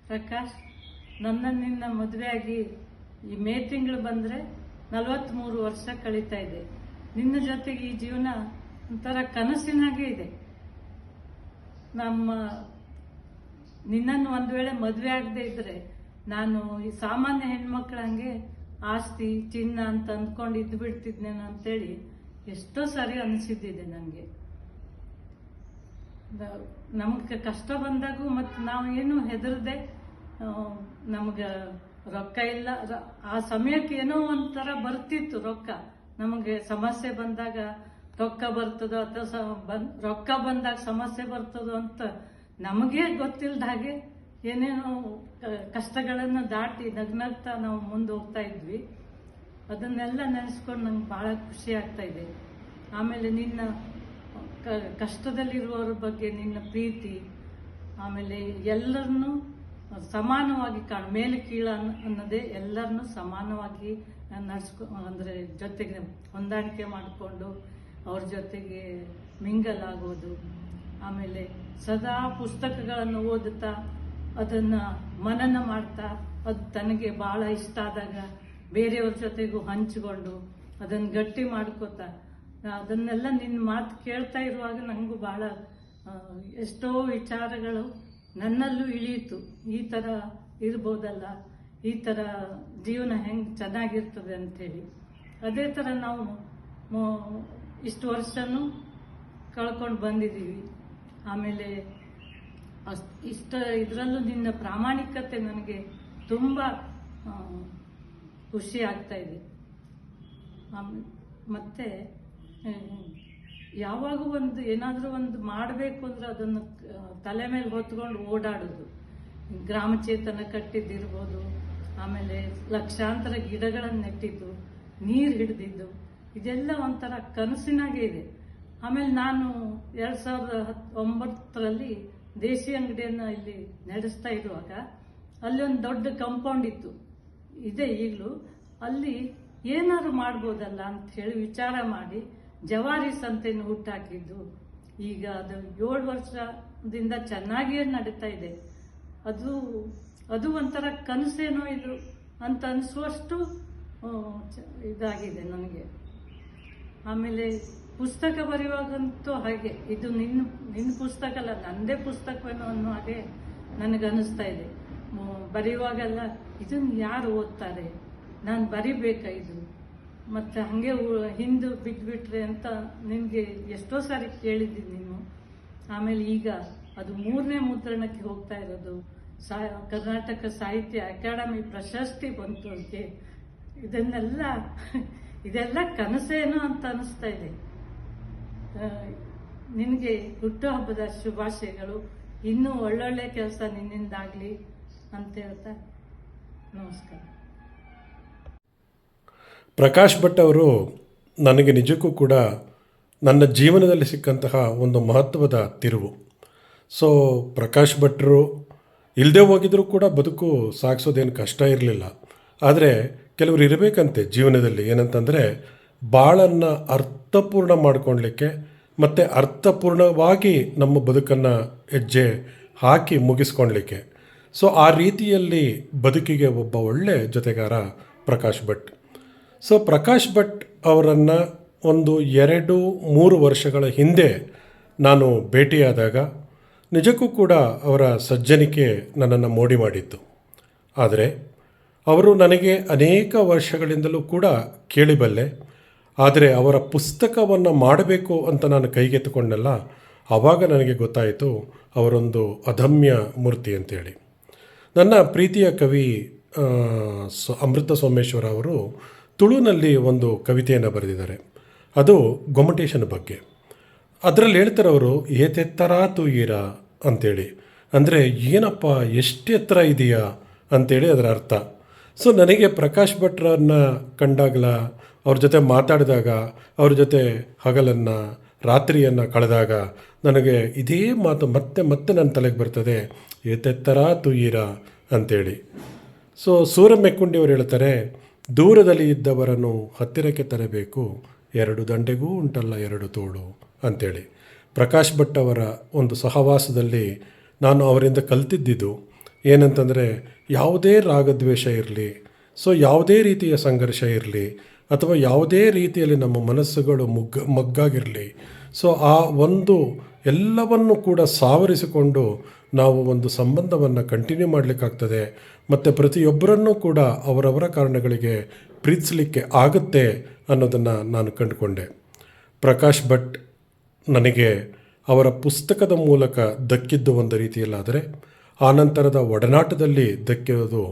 ಪ್ರಕಾಶ್, ನಿನ್ನ ಮದುವೆಯಾಗಿ ಈ ಮೇ ತಿಂಗಳು ಬಂದರೆ 43 ವರ್ಷ ಕಳೀತಾ ಇದೆ. ನಿನ್ನ ಜೊತೆಗೆ ಈ ಜೀವನ ಒಂಥರ ಕನಸಿನ ಹಾಗೆ ಇದೆ. ನಿನ್ನನ್ನು ಒಂದು ವೇಳೆ ಮದುವೆ ಆಗದೆ ಇದ್ರೆ ನಾನು ಈ ಸಾಮಾನ್ಯ ಹೆಣ್ಮಕ್ಳಂಗೆ ಆಸ್ತಿ ಚಿನ್ನ ಅಂತ ಅಂದ್ಕೊಂಡು ಇದ್ದು ಬಿಡ್ತಿದ್ನೇನೋ ಅಂತೇಳಿ ಎಷ್ಟೋ ಸಾರಿ ಅನಿಸಿದ್ದಿದೆ ನನಗೆ. ನಮ್ಗೆ ಕಷ್ಟ ಬಂದಾಗೂ ಮತ್ತು ನಾವು ಏನು ಹೆದರದೆ, ನಮ್ಗೆ ರೊಕ್ಕ ಇಲ್ಲ, ಆ ಸಮಯಕ್ಕೆ ಏನೋ ಒಂಥರ ಬರ್ತಿತ್ತು ರೊಕ್ಕ. ನಮಗೆ ಸಮಸ್ಯೆ ಬಂದಾಗ ರೊಕ್ಕ ಬರ್ತದೋ ಅಥವಾ ರೊಕ್ಕ ಬಂದಾಗ ಸಮಸ್ಯೆ ಬರ್ತದೋ ಅಂತ ನಮಗೇ ಗೊತ್ತಿಲ್ಲದ ಹಾಗೆ ಏನೇನೋ ಕಷ್ಟಗಳನ್ನು ದಾಟಿ ನಗ್ನಗ್ತಾ ನಾವು ಮುಂದೆ ಹೋಗ್ತಾ ಇದ್ವಿ. ಅದನ್ನೆಲ್ಲ ನೆನೆಸ್ಕೊಂಡು ನಂಗೆ ಭಾಳ ಖುಷಿ ಆಗ್ತಾ ಇದೆ. ಆಮೇಲೆ ನಿನ್ನ ಕಷ್ಟದಲ್ಲಿರುವವ್ರ ಬಗ್ಗೆ ನಿನ್ನ ಪ್ರೀತಿ, ಆಮೇಲೆ ಎಲ್ಲರನ್ನೂ ಸಮಾನವಾಗಿ ಮೇಲೆ ಕೀಳ ಅನ್ನೋದೇ ಎಲ್ಲರನ್ನೂ ಸಮಾನವಾಗಿ ಅಂದರೆ ಜೊತೆಗೆ ಹೊಂದಾಣಿಕೆ ಮಾಡಿಕೊಂಡು ಅವ್ರ ಜೊತೆಗೆ ಮಿಂಗಲ್ ಆಗೋದು. ಆಮೇಲೆ ಸದಾ ಪುಸ್ತಕಗಳನ್ನು ಓದುತ್ತಾ ಅದನ್ನು ಮನನ ಮಾಡ್ತಾ ಅದು ತನಗೆ ಭಾಳ ಇಷ್ಟ ಆದಾಗ ಬೇರೆಯವ್ರ ಜೊತೆಗೂ ಹಂಚಿಕೊಂಡು ಅದನ್ನು ಗಟ್ಟಿ ಮಾಡ್ಕೋತಾ ಅದನ್ನೆಲ್ಲ ನಿನ್ನ ಮಾತು ಕೇಳ್ತಾ ಇರುವಾಗ ನನಗೂ ಭಾಳ ಎಷ್ಟೋ ವಿಚಾರಗಳು ನನ್ನಲ್ಲೂ ಇಳಿಯಿತು. ಈ ಥರ ಇರ್ಬೋದಲ್ಲ, ಈ ಥರ ಜೀವನ ಹೆಂಗೆ ಚೆನ್ನಾಗಿರ್ತದೆ ಅಂಥೇಳಿ. ಅದೇ ಥರ ನಾವು ಇಷ್ಟು ವರ್ಷನೂ ಕಳ್ಕೊಂಡು ಬಂದಿದ್ದೀವಿ. ಆಮೇಲೆ ಇದರಲ್ಲೂ ನಿನ್ನ ಪ್ರಾಮಾಣಿಕತೆ ನನಗೆ ತುಂಬ ಖುಷಿ ಆಗ್ತಾ ಇದೆ. ಮತ್ತು ಯಾವಾಗ ಏನಾದರೂ ಒಂದು ಮಾಡಬೇಕು ಅಂದರೆ ಅದನ್ನು ತಲೆ ಮೇಲೆ ಹೊತ್ಕೊಂಡು ಓಡಾಡೋದು. ಗ್ರಾಮಚೇತನ ಕಟ್ಟಿದ್ದಿರ್ಬೋದು, ಆಮೇಲೆ ಲಕ್ಷಾಂತರ ಗಿಡಗಳನ್ನು ನೆಟ್ಟಿದ್ದು, ನೀರು ಹಿಡಿದಿದ್ದು, ಇದೆಲ್ಲ ಒಂಥರ ಕನಸಿನಾಗೆ ಇದೆ. ಆಮೇಲೆ ನಾನು 2019ರಲ್ಲಿ ದೇಸಿ ಅಂಗಡಿಯನ್ನು ಇಲ್ಲಿ ನಡೆಸ್ತಾ ಇರುವಾಗ ಅಲ್ಲಿ ಒಂದು ದೊಡ್ಡ ಕಾಂಪೌಂಡ್ ಇತ್ತು, ಇದೆ ಈಗಲೂ. ಅಲ್ಲಿ ಏನಾದ್ರು ಮಾಡ್ಬೋದಲ್ಲ ಅಂತ ಹೇಳಿ ವಿಚಾರ ಮಾಡಿ ಜವಾರಿ ಸಂತೆಯನ್ನು ಹುಟ್ಟಾಕಿದ್ದು. ಈಗ ಅದು 7 ವರ್ಷದಿಂದ ಚೆನ್ನಾಗಿಯೇ ನಡೀತಾ ಇದೆ. ಅದು ಒಂಥರ ಕನಸೇನೋ ಇದು ಅಂತ ಅನಿಸುವಷ್ಟು ಇದಾಗಿದೆ ನನಗೆ. ಆಮೇಲೆ ಪುಸ್ತಕ ಬರೆಯುವಾಗಂತೂ ಹಾಗೆ, ಇದು ನಿನ್ನ ಪುಸ್ತಕ ಅಲ್ಲ, ನನ್ನದೇ ಪುಸ್ತಕವೇನೋ ಅನ್ನೋ ಹಾಗೆ ನನಗನ್ನಿಸ್ತಾ ಇದೆ. ಬರೆಯುವಾಗೆಲ್ಲ ಇದನ್ನು ಯಾರು ಓದ್ತಾರೆ, ನಾನು ಬರಿಬೇಕಾ ಇದು, ಮತ್ತು ಹಾಗೆ ಹಿಂದೆ ಬಿದ್ದುಬಿಟ್ರೆ ಅಂತ ನಿನಗೆ ಎಷ್ಟೋ ಸಾರಿ ಕೇಳಿದ್ದೀನಿ ನೀನು. ಆಮೇಲೆ ಈಗ ಅದು 3ನೇ ಮುದ್ರಣಕ್ಕೆ ಹೋಗ್ತಾ ಇರೋದು. ಕರ್ನಾಟಕ ಸಾಹಿತ್ಯ ಅಕಾಡೆಮಿ ಪ್ರಶಸ್ತಿ ಬಂತು ಅದಕ್ಕೆ. ಇದೆಲ್ಲ ಕನಸೇನೋ ಅಂತ ಅನಿಸ್ತಾ ಇದೆ. ನಿನಗೆ ಹುಟ್ಟುಹಬ್ಬದ ಶುಭಾಶಯಗಳು. ಇನ್ನೂ ಒಳ್ಳೊಳ್ಳೆ ಕೆಲಸ ನಿನ್ನಿಂದಾಗಲಿ ಅಂತ ಹೇಳ್ತಾ ನಮಸ್ಕಾರ. ಪ್ರಕಾಶ್ ಭಟ್ ಅವರು ನನಗೆ ನಿಜಕ್ಕೂ ಕೂಡ ನನ್ನ ಜೀವನದಲ್ಲಿ ಸಿಕ್ಕಂತಹ ಒಂದು ಮಹತ್ವದ ತಿರುವು. ಸೊ ಪ್ರಕಾಶ್ ಭಟ್ರು ಇಲ್ಲದೆ ಹೋಗಿದ್ರೂ ಕೂಡ ಬದುಕು ಸಾಗಿಸೋದೇನು ಕಷ್ಟ ಇರಲಿಲ್ಲ. ಆದರೆ ಕೆಲವರು ಇರಬೇಕಂತೆ ಜೀವನದಲ್ಲಿ, ಏನಂತಂದರೆ ಬಾಳನ್ನು ಅರ್ಥಪೂರ್ಣ ಮಾಡಿಕೊಳ್ಲಿಕ್ಕೆ ಮತ್ತು ಅರ್ಥಪೂರ್ಣವಾಗಿ ನಮ್ಮ ಬದುಕನ್ನು ಹೆಜ್ಜೆ ಹಾಕಿ ಮುಗಿಸ್ಕೊಳ್ಲಿಕ್ಕೆ. ಸೊ ಆ ರೀತಿಯಲ್ಲಿ ಬದುಕಿಗೆ ಒಬ್ಬ ಒಳ್ಳೆ ಜೊತೆಗಾರ ಪ್ರಕಾಶ್ ಭಟ್. ಸೊ ಪ್ರಕಾಶ್ ಭಟ್ ಅವರನ್ನು ಒಂದು 2-3 ವರ್ಷಗಳ ಹಿಂದೆ ನಾನು ಭೇಟಿಯಾದಾಗ ನಿಜಕ್ಕೂ ಕೂಡ ಅವರ ಸಜ್ಜನಿಕೆ ನನ್ನನ್ನು ಮೋಡಿ ಮಾಡಿತ್ತು. ಆದರೆ ಅವರು ನನಗೆ ಅನೇಕ ವರ್ಷಗಳಿಂದಲೂ ಕೂಡ ಕೇಳಿಬಲ್ಲೆ. ಆದರೆ ಅವರ ಪುಸ್ತಕವನ್ನು ಮಾಡಬೇಕು ಅಂತ ನಾನು ಕೈಗೆತ್ತಿಕೊಂಡಲ್ಲ, ಆವಾಗ ನನಗೆ ಗೊತ್ತಾಯಿತು ಅವರೊಂದು ಅದಮ್ಯ ಮೂರ್ತಿ ಅಂತೇಳಿ. ನನ್ನ ಪ್ರೀತಿಯ ಕವಿ ಅಮೃತ ಸೋಮೇಶ್ವರ ಅವರು ತುಳುನಲ್ಲಿ ಒಂದು ಕವಿತೆಯನ್ನು ಬರೆದಿದ್ದಾರೆ. ಅದು ಗೊಮ್ಮಟೇಶನ ಬಗ್ಗೆ. ಅದರಲ್ಲಿ ಹೇಳ್ತಾರೆ ಅವರು, ಏತೆತ್ತರ ತೂಯಿರ ಅಂಥೇಳಿ. ಅಂದರೆ ಏನಪ್ಪ, ಎಷ್ಟು ಎತ್ತರ ಇದೆಯಾ ಅಂಥೇಳಿ ಅದರ ಅರ್ಥ. ಸೊ ನನಗೆ ಪ್ರಕಾಶ್ ಭಟ್ರನ್ನು ಕಂಡಾಗಲ, ಅವ್ರ ಜೊತೆ ಮಾತಾಡಿದಾಗ, ಅವ್ರ ಜೊತೆ ಹಗಲನ್ನು ರಾತ್ರಿಯನ್ನು ಕಳೆದಾಗ ನನಗೆ ಇದೇ ಮಾತು ಮತ್ತೆ ಮತ್ತೆ ನನ್ನ ತಲೆಗೆ ಬರ್ತದೆ, ಏತೆತ್ತರ ತೂಯಿರ ಅಂಥೇಳಿ. ಸೊ ಸೂರಮೆಕ್ಕುಂಡಿಯವರು ಹೇಳ್ತಾರೆ, ದೂರದಲ್ಲಿ ಇದ್ದವರನ್ನು ಹತ್ತಿರಕ್ಕೆ ತರಬೇಕು, 2 ದಂಡೆಗೂ ಉಂಟಲ್ಲ 2 ತೋಳು ಅಂಥೇಳಿ. ಪ್ರಕಾಶ್ ಭಟ್ ಅವರ ಒಂದು ಸಹವಾಸದಲ್ಲಿ ನಾನು ಅವರಿಂದ ಕಲ್ತಿದ್ದಿದ್ದು ಏನಂತಂದರೆ ಯಾವುದೇ ರಾಗದ್ವೇಷ ಇರಲಿ, ಸೊ ಯಾವುದೇ ರೀತಿಯ ಸಂಘರ್ಷ ಇರಲಿ, ಅಥವಾ ಯಾವುದೇ ರೀತಿಯಲ್ಲಿ ನಮ್ಮ ಮನಸ್ಸುಗಳು ಮಗ್ಗಾಗಿರಲಿ, ಸೊ ಆ ಒಂದು ಎಲ್ಲವನ್ನು ಕೂಡ ಸಾವರಿಸಿಕೊಂಡು ನಾವು ಒಂದು ಸಂಬಂಧವನ್ನು ಕಂಟಿನ್ಯೂ ಮಾಡಲಿಕ್ಕಾಗ್ತದೆ. ಮತ್ತು ಪ್ರತಿಯೊಬ್ಬರನ್ನೂ ಕೂಡ ಅವರವರ ಕಾರಣಗಳಿಗೆ ಪ್ರೀತಿಸಲಿಕ್ಕೆ ಆಗುತ್ತೆ ಅನ್ನೋದನ್ನು ನಾನು ಕಂಡುಕೊಂಡೆ. ಪ್ರಕಾಶ್ ಭಟ್ ನನಗೆ ಅವರ ಪುಸ್ತಕದ ಮೂಲಕ ದಕ್ಕಿದ್ದು ಒಂದು ರೀತಿಯಲ್ಲಾದರೆ, ಆನಂತರದ ಒಡನಾಟದಲ್ಲಿ ದಕ್ಕಿರೋದು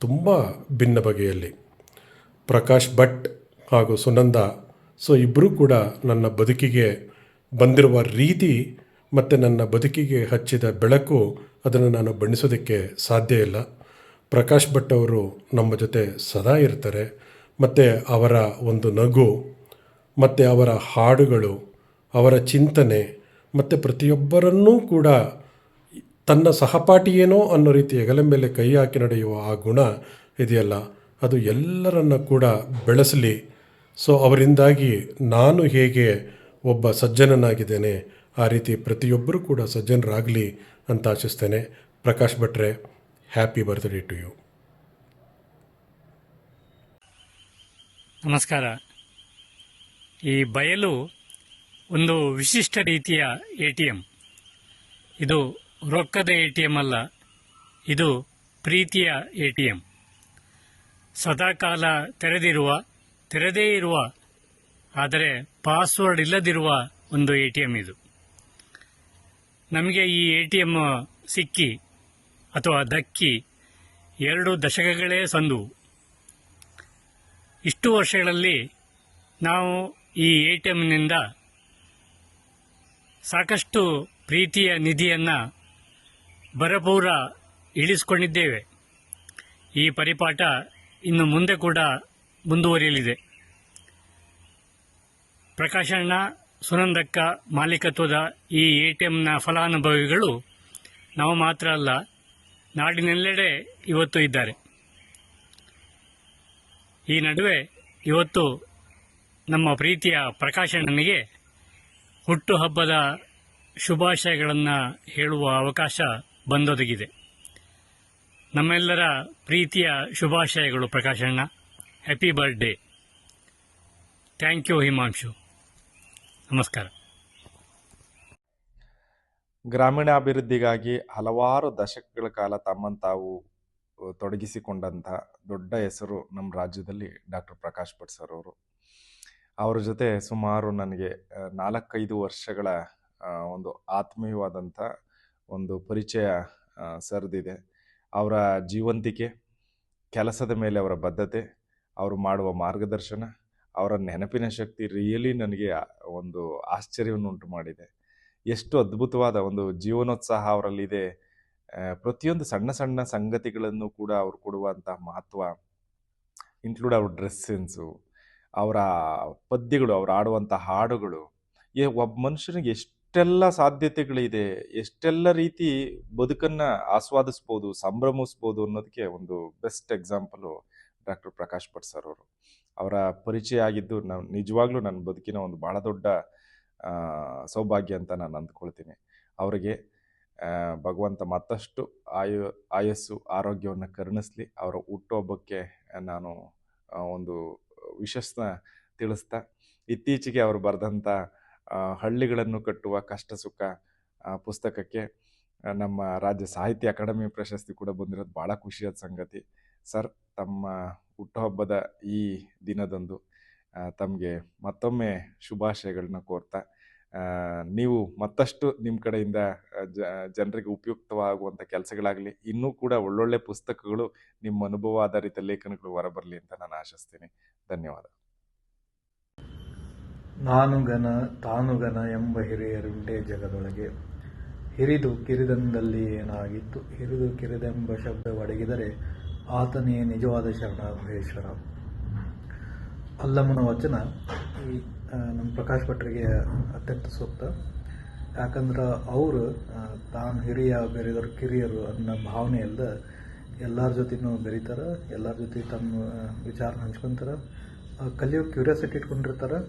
ತುಂಬ ಭಿನ್ನ ಬಗೆಯಲ್ಲಿ. ಪ್ರಕಾಶ್ ಭಟ್ ಹಾಗೂ ಸುನಂದ, ಸೊ ಇಬ್ಬರೂ ಕೂಡ ನನ್ನ ಬದುಕಿಗೆ ಬಂದಿರುವ ರೀತಿ ಮತ್ತು ನನ್ನ ಬದುಕಿಗೆ ಹಚ್ಚಿದ ಬೆಳಕು, ಅದನ್ನು ನಾನು ಬಣ್ಣಿಸೋದಕ್ಕೆ ಸಾಧ್ಯ ಇಲ್ಲ. ಪ್ರಕಾಶ್ ಭಟ್ ಅವರು ನಮ್ಮ ಜೊತೆ ಸದಾ ಇರ್ತಾರೆ. ಮತ್ತು ಅವರ ಒಂದು ನಗು, ಮತ್ತು ಅವರ ಹಾಡುಗಳು, ಅವರ ಚಿಂತನೆ, ಮತ್ತು ಪ್ರತಿಯೊಬ್ಬರನ್ನೂ ಕೂಡ ತನ್ನ ಸಹಪಾಠಿಯೇನೋ ಅನ್ನೋ ರೀತಿ ಹೆಗಲ ಮೇಲೆ ಕೈ ಹಾಕಿ ನಡೆಯುವ ಆ ಗುಣ ಇದೆಯಲ್ಲ, ಅದು ಎಲ್ಲರನ್ನ ಕೂಡ ಬೆಳೆಸಲಿ. ಸೊ ಅವರಿಂದಾಗಿ ನಾನು ಹೇಗೆ ಒಬ್ಬ ಸಜ್ಜನನಾಗಿದ್ದೇನೆ, ಆ ರೀತಿ ಪ್ರತಿಯೊಬ್ಬರೂ ಕೂಡ ಸಜ್ಜನರಾಗಲಿ ಅಂತ ಆಶಿಸ್ತೇನೆ. ಪ್ರಕಾಶ್ ಭಟ್ರೆ, ಹ್ಯಾಪಿ ಬರ್ತ್ಡೇ ಟು ಯು. ನಮಸ್ಕಾರ. ಈ ಬಯಲು ಒಂದು ವಿಶಿಷ್ಟ ರೀತಿಯ ATM. ಇದು ರೊಕ್ಕದ ATM ಅಲ್ಲ, ಇದು ಪ್ರೀತಿಯ ATM. ಸದಾಕಾಲ ತೆರೆದೇ ಇರುವ ಆದರೆ ಪಾಸ್ವರ್ಡ್ ಇಲ್ಲದಿರುವ ಒಂದು ATM ಇದು. ನಮಗೆ ಈ ATM ಸಿಕ್ಕಿ ಅಥವಾ ದಕ್ಕಿ 2 ದಶಕಗಳೇ ಸಂದುವು. ಇಷ್ಟು ವರ್ಷಗಳಲ್ಲಿ ನಾವು ಈ ATMನಿಂದ ಸಾಕಷ್ಟು ಪ್ರೀತಿಯ ನಿಧಿಯನ್ನು ಭರಪೂರ ಇಳಿಸಿಕೊಂಡಿದ್ದೇವೆ. ಈ ಪರಿಪಾಠ ಇನ್ನು ಮುಂದೆ ಕೂಡ ಮುಂದುವರಿಯಲಿದೆ. ಪ್ರಕಾಶಣ್ಣ, ಸುನಂದಕ್ಕ ಮಾಲೀಕತ್ವದ ಈ ATMನ ಫಲಾನುಭವಿಗಳು ನಾವು ಮಾತ್ರ ಅಲ್ಲ, ನಾಡಿನೆಲ್ಲೆಡೆ ಇವತ್ತು ಇದ್ದಾರೆ. ಈ ನಡುವೆ ಇವತ್ತು ನಮ್ಮ ಪ್ರೀತಿಯ ಪ್ರಕಾಶಣ್ಣನಿಗೆ ಹುಟ್ಟುಹಬ್ಬದ ಶುಭಾಶಯಗಳನ್ನು ಹೇಳುವ ಅವಕಾಶ ಬಂದೊದಗಿದೆ. ನಮ್ಮೆಲ್ಲರ ಪ್ರೀತಿಯ ಶುಭಾಶಯಗಳು ಪ್ರಕಾಶಣ್ಣ. Happy birthday. Thank you Himanshu. ನಮಸ್ಕಾರ. ಗ್ರಾಮೀಣಾಭಿವೃದ್ಧಿಗಾಗಿ ಹಲವಾರು ದಶಕಗಳ ಕಾಲ ತಮ್ಮನ್ನು ತಾವು ತೊಡಗಿಸಿಕೊಂಡಂಥ ದೊಡ್ಡ ಹೆಸರು ನಮ್ಮ ರಾಜ್ಯದಲ್ಲಿ ಡಾಕ್ಟರ್ ಪ್ರಕಾಶ್ ಭಟ್ ಸರ್ ಅವರು. ಅವರ ಜೊತೆ ಸುಮಾರು ನನಗೆ 4-5 ವರ್ಷಗಳ ಒಂದು ಆತ್ಮೀಯವಾದಂಥ ಒಂದು ಪರಿಚಯ ಸರಿದಿದೆ. ಅವರ ಜೀವಂತಿಕೆ, ಕೆಲಸದ ಮೇಲೆ ಅವರ ಬದ್ಧತೆ, ಅವರು ಮಾಡುವ ಮಾರ್ಗದರ್ಶನ, ಅವರ ನೆನಪಿನ ಶಕ್ತಿ ರಿಯಲಿ ನನಗೆ ಒಂದು ಆಶ್ಚರ್ಯವನ್ನು ಉಂಟು ಮಾಡಿದೆ. ಎಷ್ಟು ಅದ್ಭುತವಾದ ಒಂದು ಜೀವನೋತ್ಸಾಹ ಅವರಲ್ಲಿದೆ. ಪ್ರತಿಯೊಂದು ಸಣ್ಣ ಸಣ್ಣ ಸಂಗತಿಗಳನ್ನು ಕೂಡ ಅವರು ಕೊಡುವಂಥ ಮಹತ್ವ, ಇನ್ಕ್ಲೂಡ್ ಅವ್ರ ಡ್ರೆಸ್ ಸೆನ್ಸು, ಅವರ ಪದ್ಯಗಳು, ಅವರು ಆಡುವಂಥ ಹಾಡುಗಳು, ಒಬ್ಬ ಮನುಷ್ಯನಿಗೆ ಎಷ್ಟೆಲ್ಲ ಸಾಧ್ಯತೆಗಳಿದೆ, ಎಷ್ಟೆಲ್ಲ ರೀತಿ ಬದುಕನ್ನು ಆಸ್ವಾದಿಸ್ಬೋದು, ಸಂಭ್ರಮಿಸ್ಬೋದು ಅನ್ನೋದಕ್ಕೆ ಒಂದು best example doctor Prakash Bhat sir ಅವರು. ಅವರ ಪರಿಚಯ ಆಗಿದ್ದು ನಾವು ನಿಜವಾಗ್ಲೂ ನನ್ನ ಬದುಕಿನ ಒಂದು ಭಾಳ ದೊಡ್ಡ ಸೌಭಾಗ್ಯ ಅಂತ ನಾನು ಅಂದ್ಕೊಳ್ತೀನಿ. ಅವರಿಗೆ ಭಗವಂತ ಮತ್ತಷ್ಟು ಆಯಸ್ಸು ಆರೋಗ್ಯವನ್ನು ಕರುಣಿಸಲಿ. ಅವರ ಹುಟ್ಟುಹಬ್ಬಕ್ಕೆ ನಾನು ಒಂದು ವಿಶಸ್ನ ತಿಳಿಸ್ತಾ, ಇತ್ತೀಚೆಗೆ ಅವರು ಬರೆದಂಥ ಹಳ್ಳಿಗಳನ್ನು ಕಟ್ಟುವ ಕಷ್ಟ ಸುಖ ಪುಸ್ತಕಕ್ಕೆ ನಮ್ಮ ರಾಜ್ಯ ಸಾಹಿತ್ಯ ಅಕಾಡೆಮಿ ಪ್ರಶಸ್ತಿ ಕೂಡ ಬಂದಿರೋದು ಭಾಳ ಖುಷಿಯಾದ ಸಂಗತಿ. ಸರ್, ತಮ್ಮ ಹುಟ್ಟುಹಬ್ಬದ ಈ ದಿನದಂದು ತಮಗೆ ಮತ್ತೊಮ್ಮೆ ಶುಭಾಶಯಗಳನ್ನ ಕೋರ್ತಾ, ನೀವು ಮತ್ತಷ್ಟು ನಿಮ್ಮ ಕಡೆಯಿಂದ ಜನರಿಗೆ ಉಪಯುಕ್ತವಾಗುವಂಥ ಕೆಲಸಗಳಾಗಲಿ, ಇನ್ನೂ ಕೂಡ ಒಳ್ಳೊಳ್ಳೆ ಪುಸ್ತಕಗಳು, ನಿಮ್ಮ ಅನುಭವ ಆಧಾರಿತ ಲೇಖನಗಳು ಹೊರಬರಲಿ ಅಂತ ನಾನು ಆಶಿಸ್ತೀನಿ. ಧನ್ಯವಾದ. ನಾನು ಘನ ತಾನು ಘನ ಎಂಬ ಹಿರಿಯರುಂಟೆ ಜಗದೊಳಗೆ, ಹಿರಿದು ಕಿರಿದಂದಲ್ಲಿ ಏನಾಗಿತ್ತು, ಹಿರಿದು ಕಿರಿದೆಂಬ ಶಬ್ದ ಒಡಗಿದರೆ ಆತನೇ ನಿಜವಾದ ಶರಣ ಮಹೇಶ್ವರ. ಅಲ್ಲಮ್ಮನ ವಚನ ಈ ನಮ್ಮ ಪ್ರಕಾಶ್ ಭಟ್ರಿಗೆ ಅತ್ಯಂತ ಸೂಕ್ತ. ಯಾಕಂದ್ರೆ ಅವರು ತಾನು ಹಿರಿಯ ಬೆರೆದವರು ಕಿರಿಯರು ಅನ್ನೋ ಭಾವನೆಯಲ್ಲ, ಎಲ್ಲರ ಜೊತೆನೂ ಬೆರೀತಾರೆ, ಎಲ್ಲರ ಜೊತೆ ತಮ್ಮ ವಿಚಾರ ಹಂಚ್ಕೊತಾರೆ, ಕಲಿಯೋ ಕ್ಯೂರಿಯಾಸಿಟಿ ಇಟ್ಕೊಂಡಿರ್ತಾರೆ.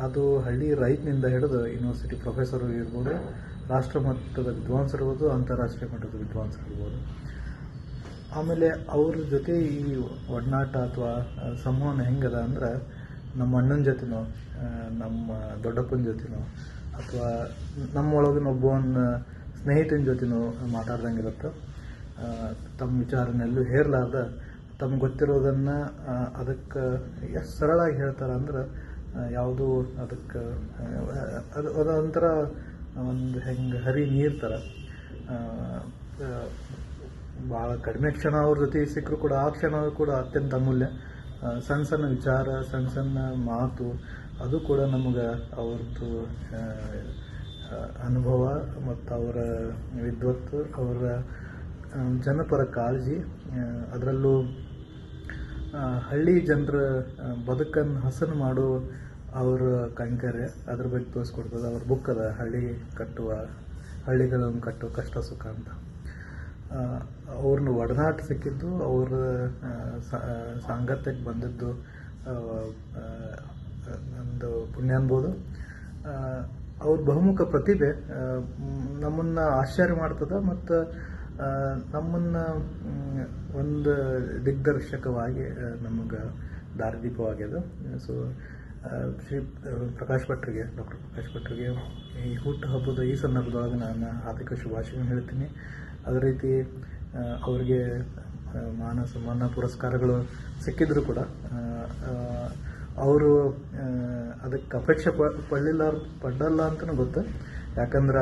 ಅದು ಹಳ್ಳಿ ರೈತನಿಂದ ಹಿಡಿದು ಯೂನಿವರ್ಸಿಟಿ ಪ್ರೊಫೆಸರು ಇರ್ಬೋದು, ರಾಷ್ಟ್ರ ಮಟ್ಟದ ವಿದ್ವಾಂಸರಿರ್ಬೋದು, ಅಂತಾರಾಷ್ಟ್ರೀಯ ಮಟ್ಟದ ವಿದ್ವಾಂಸರಿರ್ಬೋದು. ಆಮೇಲೆ ಅವ್ರ ಜೊತೆ ಈ ಒಡನಾಟ ಅಥವಾ ಸಂವಹನ ಹೆಂಗದ ಅಂದ್ರೆ, ನಮ್ಮ ಅಣ್ಣನ ಜೊತೆನೋ ನಮ್ಮ ದೊಡ್ಡಪ್ಪನ ಜೊತೆನೋ ಅಥವಾ ನಮ್ಮೊಳಗಿನ ಒಬ್ಬನ ಸ್ನೇಹಿತನ ಜೊತೆನೋ ಮಾತಾಡ್ದಂಗಿರುತ್ತೆ. ತಮ್ಮ ವಿಚಾರನೆಲ್ಲೂ ಹೇರಲಾರ್ದ ತಮ್ಗೆ ಗೊತ್ತಿರೋದನ್ನು ಅದಕ್ಕೆ ಎಷ್ಟು ಸರಳಾಗಿ ಹೇಳ್ತಾರೆ ಅಂದ್ರೆ, ಯಾವುದೂ ಅದಕ್ಕೆ ಅದೊಂಥರ ಒಂದು ಹೆಂಗೆ ಹರಿ ನೀರು ಥರ. ಭಾಳ ಕಡಿಮೆ ಕ್ಷಣ ಅವ್ರ ಜೊತೆ ಸಿಕ್ಕರೂ ಕೂಡ ಆ ಕ್ಷಣ ಕೂಡ ಅತ್ಯಂತ ಅಮೂಲ್ಯ. ಸಣ್ಣ ಸಣ್ಣ ವಿಚಾರ, ಸಣ್ಣ ಸಣ್ಣ ಮಾತು, ಅದು ಕೂಡ ನಮಗೆ ಅವ್ರದ್ದು ಅನುಭವ ಮತ್ತು ಅವರ ವಿದ್ವತ್ತು, ಅವರ ಜನಪರ ಕಾಳಜಿ, ಅದರಲ್ಲೂ ಹಳ್ಳಿ ಜನರ ಬದುಕನ್ನು ಹಸನು ಮಾಡೋ ಅವರ ಕೈಂಕರ್ಯ, ಅದ್ರ ಬಗ್ಗೆ ತೋರಿಸ್ಕೊಡ್ತದೆ. ಅವ್ರ ಬುಕ್ ಅದ, ಹಳ್ಳಿಗಳನ್ನು ಕಟ್ಟೋ ಕಷ್ಟ ಸುಖ ಅಂತ. ಅವ್ರನ್ನ ಒಡನಾಟ ಸಿಕ್ಕಿದ್ದು, ಅವ್ರ ಸಾಂಗತ್ಯಕ್ಕೆ ಬಂದದ್ದು ನಂದು ಪುಣ್ಯ ಅನ್ಬೋದು. ಅವ್ರ ಬಹುಮುಖ ಪ್ರತಿಭೆ ನಮ್ಮನ್ನು ಆಶ್ಚರ್ಯ ಮಾಡ್ತದೆ ಮತ್ತು ನಮ್ಮನ್ನು ಒಂದು ದಿಗ್ದರ್ಶಕವಾಗಿ ನಮಗೆ ದಾರಿದೀಪವಾಗ್ಯದ. ಸೊ ಶ್ರೀ ಪ್ರಕಾಶ್ ಭಟ್ರಿಗೆ, ಡಾಕ್ಟರ್ ಪ್ರಕಾಶ್ ಭಟ್ರಿಗೆ ಈ ಹುಟ್ಟುಹಬ್ಬದ ಈ ಸಂದರ್ಭದೊಳಗೆ ನಾನು ಹಾರ್ದಿಕ ಶುಭಾಶಯಗಳನ್ನು ಹೇಳ್ತೀನಿ. ಅದೇ ರೀತಿ ಅವರಿಗೆ ಮಾನ ಸನ್ಮಾನ ಪುರಸ್ಕಾರಗಳು ಸಿಕ್ಕಿದ್ರು ಕೂಡ ಅವರು ಅದಕ್ಕೆ ಅಪೇಕ್ಷೆ ಪಡಲ್ಲ ಅಂತಲೂ ಗೊತ್ತು. ಯಾಕಂದ್ರೆ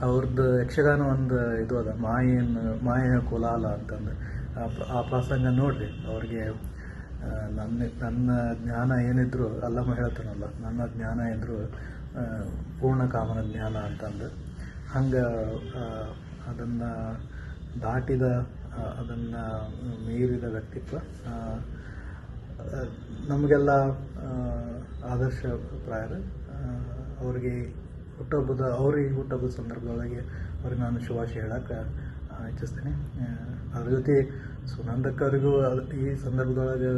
ಅವ್ರದ್ದು ಯಕ್ಷಗಾನ ಒಂದು ಇದು ಅದ, ಮಾಯೆಯ ಕೋಲಾಲ ಅಂತಂದು. ಆ ಪ್ರಸಂಗ ನೋಡ್ರಿ, ಅವ್ರಿಗೆ ನನ್ನ ಜ್ಞಾನ ಏನಿದ್ರು, ಅಲ್ಲಮ್ಮ ಹೇಳ್ತಾನಲ್ಲ, ನನ್ನ ಜ್ಞಾನ ಏನಿದ್ರು ಪೂರ್ಣ ಕಾಮನ ಜ್ಞಾನ ಅಂತಂದು. ಹಂಗೆ ಅದನ್ನು ದಾಟಿದ, ಅದನ್ನು ಮೀರಿದ ವ್ಯಕ್ತಿತ್ವ ನಮಗೆಲ್ಲ ಆದರ್ಶ ಪ್ರಾಯರು. ಅವ್ರಿಗೆ ಹುಟ್ಟುಹಬ್ಬದ ಸಂದರ್ಭದೊಳಗೆ ಅವ್ರಿಗೆ ನಾನು ಶುಭಾಶಯ ಹೇಳಕ್ಕೆ ಇಚ್ಛಿಸ್ತೇನೆ. ಅದ್ರ ಜೊತೆ ಸುನಂದಕ್ಕ ಅವರಿಗೂ ಈ ಸಂದರ್ಭದೊಳಗೆ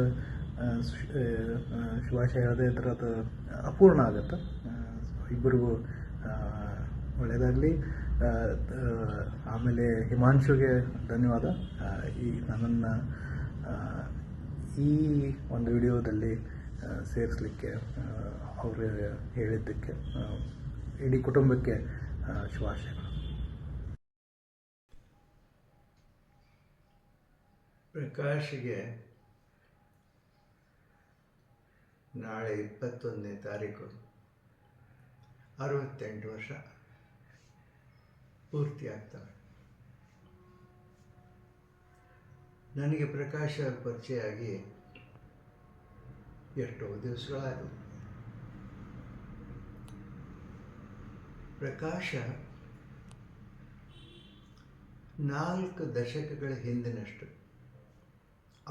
ಶುಭಾಶಯ ಹೇಳದೇ ಇದ್ರೆ ಅದು ಅಪೂರ್ಣ ಆಗುತ್ತೆ. ಇಬ್ಬರಿಗೂ ಒಳ್ಳೆಯದಾಗಲಿ. ಆಮೇಲೆ ಹಿಮಾಂಶುಗೆ ಧನ್ಯವಾದ, ನನ್ನನ್ನು ಈ ಒಂದು ವಿಡಿಯೋದಲ್ಲಿ ಸೇರಿಸಲಿಕ್ಕೆ, ಅವರು ಹೇಳಿದ್ದಕ್ಕೆ, ಇಡೀ ಕುಟುಂಬಕ್ಕೆ ಶುಭಾಶಯಗಳು. ಪ್ರಕಾಶ್ಗೆ ನಾಳೆ 21ನೇ ತಾರೀಕು 68 ವರ್ಷ ಪೂರ್ತಿ ಆಗ್ತವೆ. ನನಗೆ ಪ್ರಕಾಶ್ ಅವ್ರ ಪರಿಚಯ ಆಗಿ ಎಷ್ಟೋ ದಿವಸಗಳಾದವು. ಪ್ರಕಾಶ 4 ದಶಕಗಳ ಹಿಂದಿನಷ್ಟು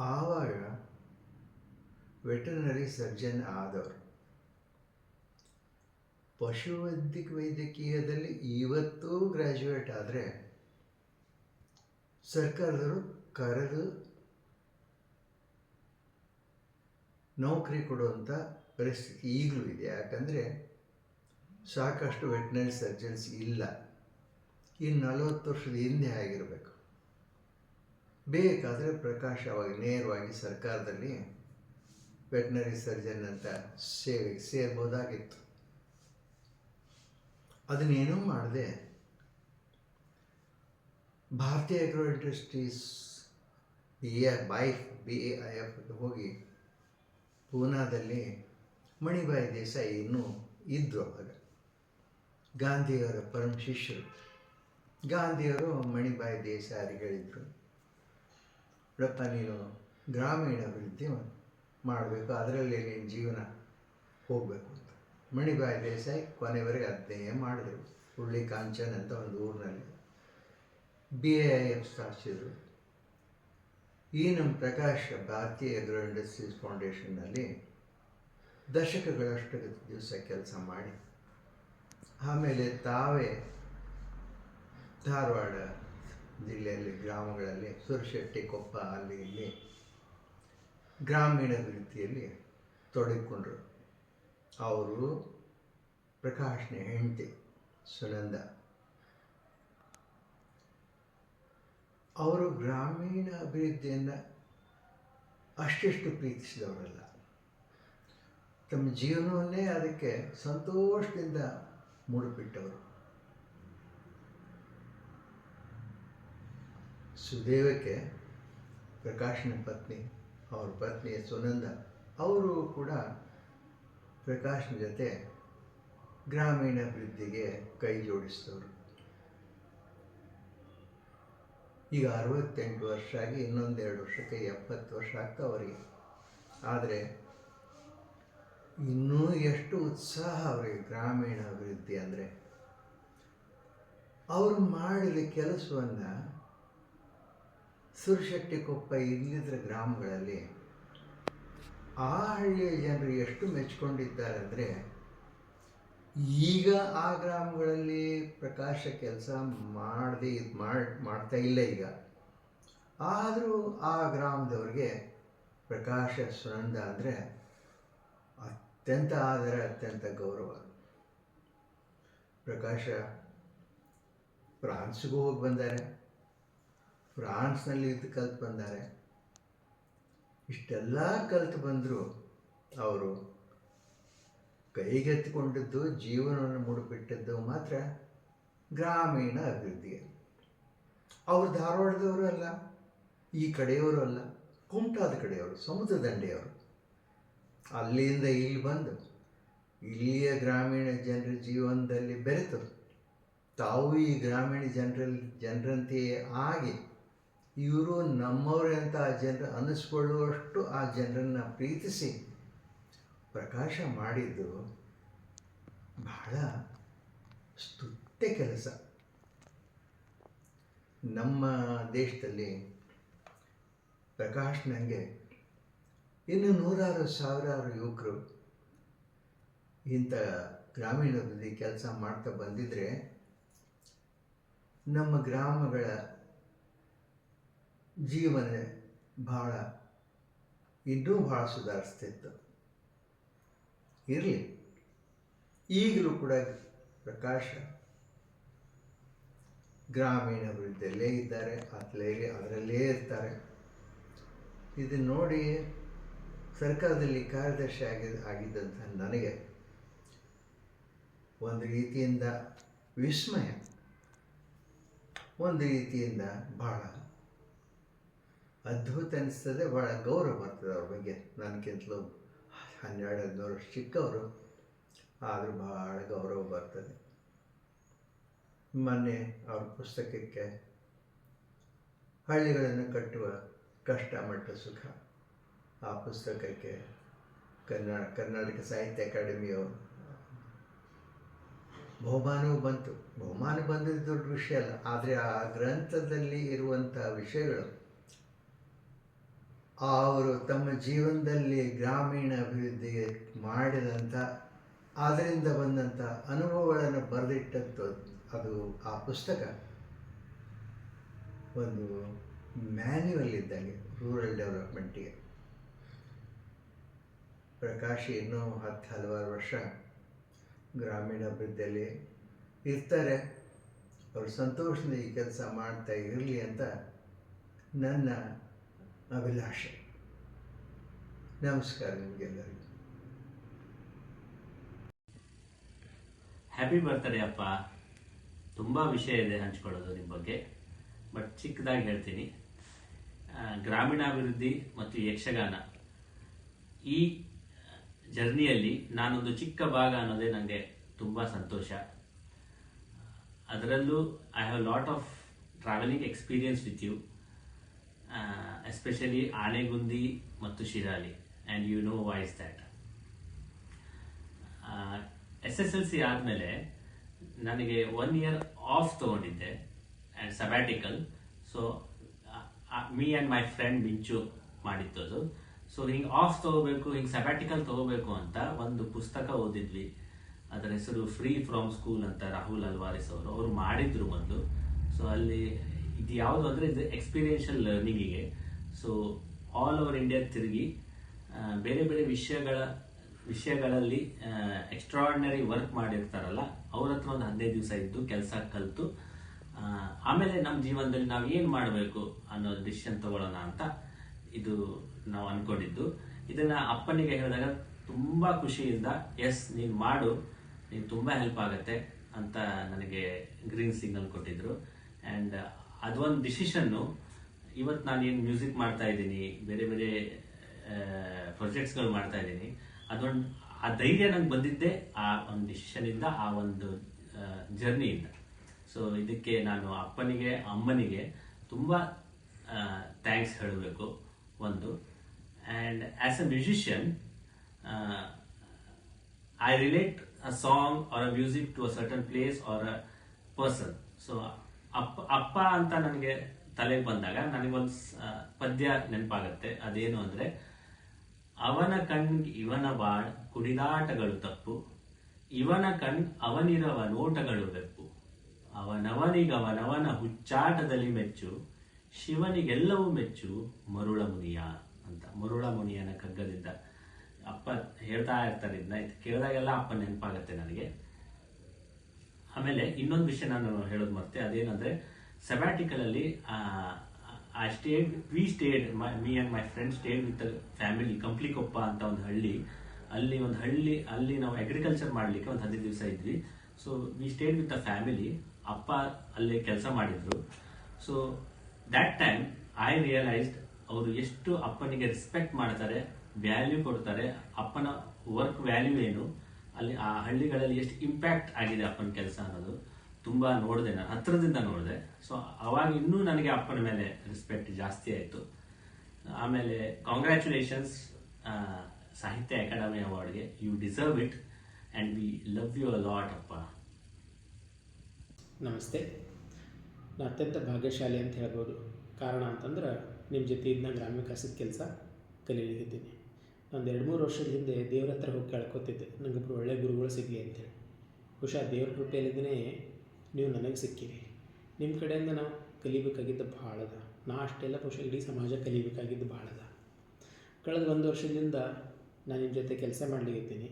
ಆವಾಗ ವೆಟರ್ನರಿ ಸರ್ಜನ್ ಆದವರು. ವೈದ್ಯಕೀಯದಲ್ಲಿ ಇವತ್ತೂ ಗ್ರ್ಯಾಜುಯೇಟ್ ಆದರೆ ಸರ್ಕಾರದವರು ಕರೆದು ನೌಕರಿ ಕೊಡುವಂಥ ಪರಿಸ್ಥಿತಿ ಈಗಲೂ ಇದೆ. ಯಾಕಂದರೆ ಸಾಕಷ್ಟು ವೆಟರ್ನರಿ ಸರ್ಜನ್ಸ್ ಇಲ್ಲ. ಇನ್ನು 40 ವರ್ಷದ ಹಿಂದೆ ಆಗಿರಬೇಕು. ಬೇಕಾದರೆ ಪ್ರಕಾಶ್ ಅವಾಗ ನೇರವಾಗಿ ಸರ್ಕಾರದಲ್ಲಿ ವೆಟರ್ನರಿ ಸರ್ಜನ್ ಅಂತ ಸೇವೆಗೆ ಸೇರ್ಬೋದಾಗಿತ್ತು. ಅದನ್ನೇನೂ ಮಾಡದೆ ಭಾರತೀಯ ಅಗ್ರೋ ಇಂಡಸ್ಟ್ರೀಸ್ BAIF ಹೋಗಿ ಪೂನಾದಲ್ಲಿ ಮಣಿಬಾಯಿ ದೇಸಾಯಿ ಇನ್ನೂ ಇದ್ದರು. ಅವಾಗ ಗಾಂಧಿಯವರ ಪರಮ ಶಿಷ್ಯರು. ಗಾಂಧಿಯವರು ಮಣಿಬಾಯಿ ದೇಸಾಯಿಗೆ ಹೇಳಿದರು, ನೋಡಪ್ಪ, ನೀನು ಗ್ರಾಮೀಣ ಅಭಿವೃದ್ಧಿ ಮಾಡಬೇಕು, ಅದರಲ್ಲಿ ನಿನ್ನ ಜೀವನ ಹೋಗಬೇಕು ಅಂತ. ಮಣಿಬಾಯಿ ದೇಸಾಯಿ ಕೊನೆವರೆಗೆ ಅದನ್ನೇ ಮಾಡಿದರು. ಹುಳ್ಳಿ ಕಾಂಚನ್ ಅಂತ ಒಂದು ಊರಿನಲ್ಲಿ BAIF ಸ್ಥಾಪಿಸಿದರು. ಈ ನಮ್ಮ ಪ್ರಕಾಶ್ ಭಾರತೀಯ ಅಗ್ರೋ ಇಂಡಸ್ಟ್ರೀಸ್ ಫೌಂಡೇಶನ್ನಲ್ಲಿ ದಶಕಗಳಷ್ಟು ದಿವಸ ಕೆಲಸ ಮಾಡಿ, ಆಮೇಲೆ ತಾವೇ ಧಾರವಾಡ ಜಿಲ್ಲೆಯಲ್ಲಿ ಗ್ರಾಮಗಳಲ್ಲಿ ಸುರಶೆಟ್ಟಿ ಕೊಪ್ಪ ಅಲ್ಲಿ ಇಲ್ಲಿ ಗ್ರಾಮೀಣ ಅಭಿವೃದ್ಧಿಯಲ್ಲಿ ತೊಡಗಿಕೊಂಡ್ರು. ಅವರು ಪ್ರಕಾಶ್ನ ಹೆಂಡತಿ ಸುನಂದ ಅವರು ಗ್ರಾಮೀಣ ಅಭಿವೃದ್ಧಿಯನ್ನು ಅಷ್ಟಿಷ್ಟು ಪ್ರೀತಿಸಿದವರಲ್ಲ. ತಮ್ಮ ಜೀವನವನ್ನೇ ಅದಕ್ಕೆ ಸಂತೋಷದಿಂದ ಮುಡುಪಿಟ್ಟವರು. ಸುದೇವಕ್ಕೆ ಪ್ರಕಾಶನ ಪತ್ನಿ, ಅವ್ರ ಪತ್ನಿ ಸುನಂದ, ಅವರು ಕೂಡ ಪ್ರಕಾಶನ ಜೊತೆ ಗ್ರಾಮೀಣ ಅಭಿವೃದ್ಧಿಗೆ ಕೈ ಜೋಡಿಸಿದವರು. ಈಗ 68 ವರ್ಷ ಆಗಿ ಇನ್ನೊಂದು 2 ವರ್ಷಕ್ಕೆ 70 ವರ್ಷ ಆಗ್ತಾ ಅವರಿಗೆ. ಆದರೆ ಇನ್ನೂ ಎಷ್ಟು ಉತ್ಸಾಹ ಅವರಿಗೆ ಗ್ರಾಮೀಣ ಅಭಿವೃದ್ಧಿ ಅಂದರೆ. ಅವರು ಮಾಡಿದ ಕೆಲಸವನ್ನು ಸುರಶೆಟ್ಟಿಕೊಪ್ಪ ಇಲ್ಲಿದ್ರ ಗ್ರಾಮಗಳಲ್ಲಿ ಆ ಹಳ್ಳಿಯ ಜನರು ಎಷ್ಟು ಮೆಚ್ಚಿಕೊಂಡಿದ್ದಾರೆ ಅಂದರೆ, ಈಗ ಆ ಗ್ರಾಮಗಳಲ್ಲಿ ಪ್ರಕಾಶ ಕೆಲಸ ಮಾಡ್ತಾ ಇಲ್ಲ ಈಗ. ಆದರೂ ಆ ಗ್ರಾಮದವ್ರಿಗೆ ಪ್ರಕಾಶ ಸುನಂದ ಅಂದರೆ ಅತ್ಯಂತ ಆದರ, ಅತ್ಯಂತ ಗೌರವ. ಪ್ರಕಾಶ ಫ್ರಾನ್ಸ್ಗೂ ಹೋಗಿ ಬಂದಾರೆ, ಫ್ರಾನ್ಸ್ನಲ್ಲಿ ಇದು ಕಲ್ತು ಬಂದಾರೆ. ಇಷ್ಟೆಲ್ಲ ಕಲ್ತು ಬಂದರೂ ಅವರು ಕೈಗೆತ್ತಿಕೊಂಡಿದ್ದು, ಜೀವನವನ್ನು ಮುಡುಪಿಟ್ಟದ್ದು ಮಾತ್ರ ಗ್ರಾಮೀಣ ಅಭಿವೃದ್ಧಿಗೆ. ಅವರು ಧಾರವಾಡದವರು ಅಲ್ಲ, ಈ ಕಡೆಯವರು ಅಲ್ಲ, ಕುಮಟಾದ ಕಡೆಯವರು, ಸಮುದ್ರ ದಂಡೆಯವರು. ಅಲ್ಲಿಂದ ಇಲ್ಲಿ ಬಂದು ಇಲ್ಲಿಯ ಗ್ರಾಮೀಣ ಜನರ ಜೀವನದಲ್ಲಿ ಬೆರೆತು ತಾವು ಈ ಗ್ರಾಮೀಣ ಜನರಂತೆಯೇ ಆಗಿ ಇವರು ನಮ್ಮವರೇ ಅಂತ ಆ ಜನರು ಅನ್ನಿಸ್ಕೊಳ್ಳುವಷ್ಟು ಆ ಜನರನ್ನು ಪ್ರೀತಿಸಿ ಪ್ರಕಾಶ ಮಾಡಿದ್ದು ಬಹಳ ಸ್ತುತ್ಯ ಕೆಲಸ. ನಮ್ಮ ದೇಶದಲ್ಲಿ ಪ್ರಕಾಶ್ನಂಗೆ ಇನ್ನು 100 ಸಾವಿರಾರು ಯುವಕರು ಇಂಥ ಗ್ರಾಮೀಣಾಭಿವೃದ್ಧಿ ಕೆಲಸ ಮಾಡ್ತಾ ಬಂದಿದ್ರೆ ನಮ್ಮ ಗ್ರಾಮಗಳ ಜೀವನ ಇನ್ನೂ ಭಾಳ ಸುಧಾರಿಸ್ತಿತ್ತು. ಇರಲಿ, ಈಗಲೂ ಕೂಡ ಪ್ರಕಾಶ ಗ್ರಾಮೀಣ ಅಭಿವೃದ್ಧಿಯಲ್ಲೇ ಇದ್ದಾರೆ, ಅದರಲ್ಲೇ ಇರ್ತಾರೆ. ಇದನ್ನು ನೋಡಿ ಸರ್ಕಾರದಲ್ಲಿ ಕಾರ್ಯದರ್ಶಿ ಆಗಿದ್ದಂಥ ನನಗೆ ಒಂದು ರೀತಿಯಿಂದ ವಿಸ್ಮಯ, ಒಂದು ರೀತಿಯಿಂದ ಭಾಳ ಅದ್ಭುತ ಅನಿಸ್ತದೆ, ಭಾಳ ಗೌರವ ಬರ್ತದೆ ಅವ್ರ ಬಗ್ಗೆ. ನನಗಿಂತಲೂ 12-13 ವರ್ಷ ಚಿಕ್ಕವರು, ಆದರೂ ಭಾಳ ಗೌರವ ಬರ್ತದೆ. ಮೊನ್ನೆ ಅವ್ರ ಪುಸ್ತಕಕ್ಕೆ ಹಳ್ಳಿಗಳನ್ನು ಕಟ್ಟುವ ಕಷ್ಟ ಮಟ್ಟ ಸುಖ, ಆ ಪುಸ್ತಕಕ್ಕೆ ಕರ್ನಾಟಕ ಸಾಹಿತ್ಯ ಅಕಾಡೆಮಿಯವರು ಬಹುಮಾನವೂ ಬಂತು. ಬಹುಮಾನ ಬಂದಿದ್ದು ದೊಡ್ಡ ವಿಷಯ ಅಲ್ಲ, ಆದರೆ ಆ ಗ್ರಂಥದಲ್ಲಿ ಇರುವಂಥ ವಿಷಯಗಳು ಅವರು ತಮ್ಮ ಜೀವನದಲ್ಲಿ ಗ್ರಾಮೀಣ ಅಭಿವೃದ್ಧಿಗೆ ಮಾಡಿದಂಥ, ಅದರಿಂದ ಬಂದಂಥ ಅನುಭವಗಳನ್ನು ಬರೆದಿಟ್ಟಂಥ ಅದು ಆ ಪುಸ್ತಕ ಒಂದು ಮ್ಯಾನ್ಯುವಲ್ ಇದ್ದಂಗೆ ರೂರಲ್ ಡೆವಲಪ್ಮೆಂಟಿಗೆ. ಪ್ರಕಾಶ್ ಇನ್ನೂ 10 ಹಲವಾರು ವರ್ಷ ಗ್ರಾಮೀಣಾಭಿವೃದ್ಧಿಯಲ್ಲಿ ಇರ್ತಾರೆ. ಅವರು ಸಂತೋಷದಿಂದ ಈ ಕೆಲಸ ಮಾಡ್ತಾ ಇರಲಿ ಅಂತ ನನ್ನ ಅಭಿಲಾಷೆ. ನಮಸ್ಕಾರ ನಿಮಗೆಲ್ಲರಿಗೂ. ಹ್ಯಾಪಿ ಬರ್ತ್ಡೇ ಅಪ್ಪ. ತುಂಬ ವಿಷಯ ಇದೆ ಹಂಚ್ಕೊಳ್ಳೋದು ನಿಮ್ಮ ಬಗ್ಗೆ, ಬಟ್ ಚಿಕ್ಕದಾಗಿ ಹೇಳ್ತೀನಿ. ಗ್ರಾಮೀಣಾಭಿವೃದ್ಧಿ ಮತ್ತು ಯಕ್ಷಗಾನ ಈ ಜರ್ನಿಯಲ್ಲಿ ನಾನೊಂದು ಚಿಕ್ಕ ಭಾಗ ಅನ್ನೋದೇ ನನಗೆ ತುಂಬ ಸಂತೋಷ. ಅದರಲ್ಲೂ I have lot of travelling experience with you, especially Anegundi ಮತ್ತು Shirali, and you know why is that. SSLC ಆದಮೇಲೆ ನನಗೆ 1 year ಆಫ್ ತೊಗೊಂಡಿದ್ದೆ and sabbatical. So me and my friend Minchu ಮಾಡಿತ್ತು ಅದು. ಸೊ ಹಿಂಗೆ ಆಫ್ ತೊಗೋಬೇಕು, ಹಿಂಗೆ ಸಬ್ಯಾಟಿಕಲ್ ತೊಗೋಬೇಕು ಅಂತ ಒಂದು ಪುಸ್ತಕ ಓದಿದ್ವಿ. ಅದರ ಹೆಸರು ಫ್ರೀ ಫ್ರಮ್ ಸ್ಕೂಲ್ ಅಂತ, ರಾಹುಲ್ ಅಲ್ವಾರಿಸ್ ಅವರು ಮಾಡಿದ್ರು ಒಂದು. ಸೊ ಅಲ್ಲಿ ಇದು ಯಾವುದು ಅಂದರೆ ಇದು ಎಕ್ಸ್ಪೀರಿಯನ್ಷಿಯಲ್ ಲರ್ನಿಂಗಿಗೆ. ಸೊ ಆಲ್ ಓವರ್ ಇಂಡಿಯಾ ತಿರುಗಿ ಬೇರೆ ಬೇರೆ ವಿಷಯಗಳಲ್ಲಿ ಎಕ್ಸ್ಟ್ರಾರ್ಡಿನರಿ ವರ್ಕ್ ಮಾಡಿರ್ತಾರಲ್ಲ, ಅವ್ರ ಹತ್ರ ಒಂದು 15 ದಿವಸ ಇದ್ದು ಕೆಲಸ ಕಲಿತು ಆಮೇಲೆ ನಮ್ಮ ಜೀವನದಲ್ಲಿ ನಾವು ಏನು ಮಾಡಬೇಕು ಅನ್ನೋ ಡಿಸಿಷನ್ ತಗೊಳ್ಳೋಣ ಅಂತ ಇದು ನಾವು ಅನ್ಕೊಂಡಿದ್ದು. ಇದನ್ನ ಅಪ್ಪನಿಗೆ ಹೇಳಿದಾಗ ತುಂಬಾ ಖುಷಿಯಿಂದ ಎಸ್ ನೀನು ಮಾಡು, ನೀನು ತುಂಬಾ ಹೆಲ್ಪ್ ಆಗತ್ತೆ ಅಂತ ನನಗೆ ಗ್ರೀನ್ ಸಿಗ್ನಲ್ ಕೊಟ್ಟಿದ್ರು. ಆ್ಯಂಡ್ ಅದೊಂದು ಡಿಸಿಷನ್ನು ಇವತ್ತು ನಾನು ಏನು ಮ್ಯೂಸಿಕ್ ಮಾಡ್ತಾ ಇದ್ದೀನಿ, ಬೇರೆ ಬೇರೆ ಪ್ರಾಜೆಕ್ಟ್ಸ್ಗಳು ಮಾಡ್ತಾ ಇದ್ದೀನಿ, ಆ ಧೈರ್ಯ ನಂಗೆ ಬಂದಿದ್ದೆ ಆ ಒಂದು ಡಿಸಿಷನಿಂದ, ಆ ಒಂದು ಜರ್ನಿಯಿಂದ. ಸೊ ಇದಕ್ಕೆ ನಾನು ಅಪ್ಪನಿಗೆ ಅಮ್ಮನಿಗೆ ತುಂಬ ಥ್ಯಾಂಕ್ಸ್ ಹೇಳಬೇಕು ಒಂದು. And as a musician I relate a song or a music to a certain place or a person. So ಅಪ್ಪ ಅಂತ ನನಗೆ ತಲೆಗೆ ಬಂದಾಗ ನನಗೊಂದು ಪದ್ಯ ನೆನಪಾಗತ್ತೆ. ಅದೇನು ಅಂದ್ರೆ, ಅವನ ಕಣ್ ಇವನ ಬಾಳ್ ಕುಡಿದಾಟಗಳು ತಪ್ಪು, ಇವನ ಕಣ್ ಅವನಿರವ ನೋಟಗಳು ಬೆಪ್ಪು, ಅವನವನಿಗವನವನ ಹುಚ್ಚಾಟದಲ್ಲಿ ಮೆಚ್ಚು, ಶಿವನಿಗೆಲ್ಲವೂ ಮೆಚ್ಚು ಮರುಳ ಮುನಿಯ ಅಂತ. ಮರುಳ ಮುನಿಯನ ಕಗ್ಗದಿಂದ ಅಪ್ಪ ಹೇಳ್ತಾ ಇರ್ತಾರೆ. ಇದನ್ನ ಕೇಳಿದಾಗೆಲ್ಲ ಅಪ್ಪ ನೆನಪಾಗತ್ತೆ ನನಗೆ. ಆಮೇಲೆ ಇನ್ನೊಂದು ವಿಷಯ ನಾನು ಹೇಳೋದು ಮತ್ತೆ, ಅದೇನಂದ್ರೆ ಸಬ್ಯಾಟಿಕಲ್ ಅಲ್ಲಿ me and my friend stayed with family Kamplikoppa ಅಂತ ಒಂದು ಹಳ್ಳಿ. ಅಲ್ಲಿ ನಾವು ಅಗ್ರಿಕಲ್ಚರ್ ಮಾಡ್ಲಿಕ್ಕೆ ಒಂದು 15 ದಿವಸ ಇದ್ವಿ. So we stayed with a family. ಅಪ್ಪ ಅಲ್ಲೇ ಕೆಲಸ ಮಾಡಿದ್ರು. So that time I realised ಅವರು ಎಷ್ಟು ಅಪ್ಪನಿಗೆ ರೆಸ್ಪೆಕ್ಟ್ ಮಾಡ್ತಾರೆ, ವ್ಯಾಲ್ಯೂ ಕೊಡ್ತಾರೆ, ಅಪ್ಪನ ವರ್ಕ್ ವ್ಯಾಲ್ಯೂ ಏನು, ಅಲ್ಲಿ ಆ ಹಳ್ಳಿಗಳಲ್ಲಿ ಎಷ್ಟು ಇಂಪ್ಯಾಕ್ಟ್ ಆಗಿದೆ ಅಪ್ಪನ ಕೆಲಸ ಅನ್ನೋದು ತುಂಬಾ ನೋಡಿದೆ, ನಾನು ಹತ್ರದಿಂದ ನೋಡಿದೆ. ಸೊ ಅವಾಗ ಇನ್ನೂ ನನಗೆ ಅಪ್ಪನ ಮೇಲೆ ರೆಸ್ಪೆಕ್ಟ್ ಜಾಸ್ತಿ ಆಯಿತು. ಆಮೇಲೆ ಕಾಂಗ್ರ್ಯಾಚುಲೇಷನ್ಸ್ ಸಾಹಿತ್ಯ ಅಕಾಡೆಮಿ ಅವಾರ್ಡ್ಗೆ. You deserve it and we love you a lot ಅಪ್ಪ. ನಮಸ್ತೆ. ನಾನು ಅತ್ಯಂತ ಭಾಗ್ಯಶಾಲಿ ಅಂತ ಹೇಳ್ಬೋದು. ಕಾರಣ ಅಂತಂದ್ರೆ ನಿಮ್ಮ ಜೊತೆ ಇದನ್ನ ಗ್ರಾಮ್ಯ ವಿಕಾಸದ ಕೆಲಸ ಕಲೀಲಿಕ್ಕಿದ್ದೀನಿ. ಒಂದು 2-3 ವರ್ಷದ ಹಿಂದೆ ದೇವ್ರ ಹತ್ರ ಹೋಗಿ ಕೇಳ್ಕೊತಿದ್ದೆ, ನನಗೊಬ್ಬರು ಒಳ್ಳೆ ಗುರುಗಳು ಸಿಗಲಿ ಅಂತೇಳಿ. ಬಹುಶಃ ದೇವ್ರ ಕೃಪೆಯಲ್ಲಿದ್ದೇ ನೀವು ನನಗೆ ಸಿಕ್ಕಿರಿ. ನಿಮ್ಮ ಕಡೆಯಿಂದ ನಾವು ಕಲಿಬೇಕಾಗಿದ್ದು ಭಾಳ ಅದ. ನಾ ಅಷ್ಟೆಲ್ಲ ಬಹುಶಃ ಇಡೀ ಸಮಾಜ ಕಲಿಬೇಕಾಗಿದ್ದು ಭಾಳ ಅದ. ಕಳೆದ 1 ವರ್ಷದಿಂದ ನಾನು ನಿಮ್ಮ ಜೊತೆ ಕೆಲಸ ಮಾಡಲಿಕ್ಕಿದ್ದೀನಿ.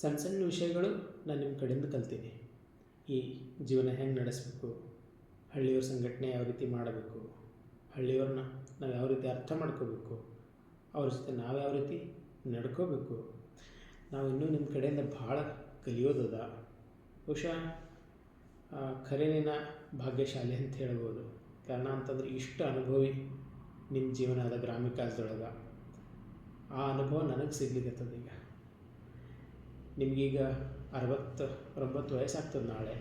ಸಣ್ಣ ಸಣ್ಣ ವಿಷಯಗಳು ನಾನು ನಿಮ್ಮ ಕಡೆಯಿಂದ ಕಲ್ತೀನಿ. ಈ ಜೀವನ ಹೆಂಗೆ ನಡೆಸಬೇಕು, ಹಳ್ಳಿಯವ್ರ ಸಂಘಟನೆ ಯಾವ ರೀತಿ ಮಾಡಬೇಕು, ಹಳ್ಳಿಯವ್ರನ್ನ ನಾವು ಯಾವ ರೀತಿ ಅರ್ಥ ಮಾಡ್ಕೋಬೇಕು, ಅವ್ರ ಜೊತೆ ನಾವು ಯಾವ ರೀತಿ ನಡ್ಕೋಬೇಕು, ನಾವು ಇನ್ನೂ ನಿಮ್ಮ ಕಡೆಯಿಂದ ಭಾಳ ಕಲಿಯೋದದ. ಬಹುಶಃ ಖರೇನಿನ ಭಾಗ್ಯಶಾಲಿ ಅಂತ ಹೇಳ್ಬೋದು. ಕಾರಣ ಅಂತಂದ್ರೆ ಇಷ್ಟು ಅನುಭವಿ ನಿಮ್ಮ ಜೀವನ ಅದ ಗ್ರಾಮ ವಿಕಾಸದೊಳಗೆ. ಆ ಅನುಭವ ನನಗೆ ಸಿಗ್ಲಿಕ್ಕತ್ತದ. ಈಗ ನಿಮಗೀಗ 69 ವಯಸ್ಸಾಗ್ತದೆ ನಾಳೆ.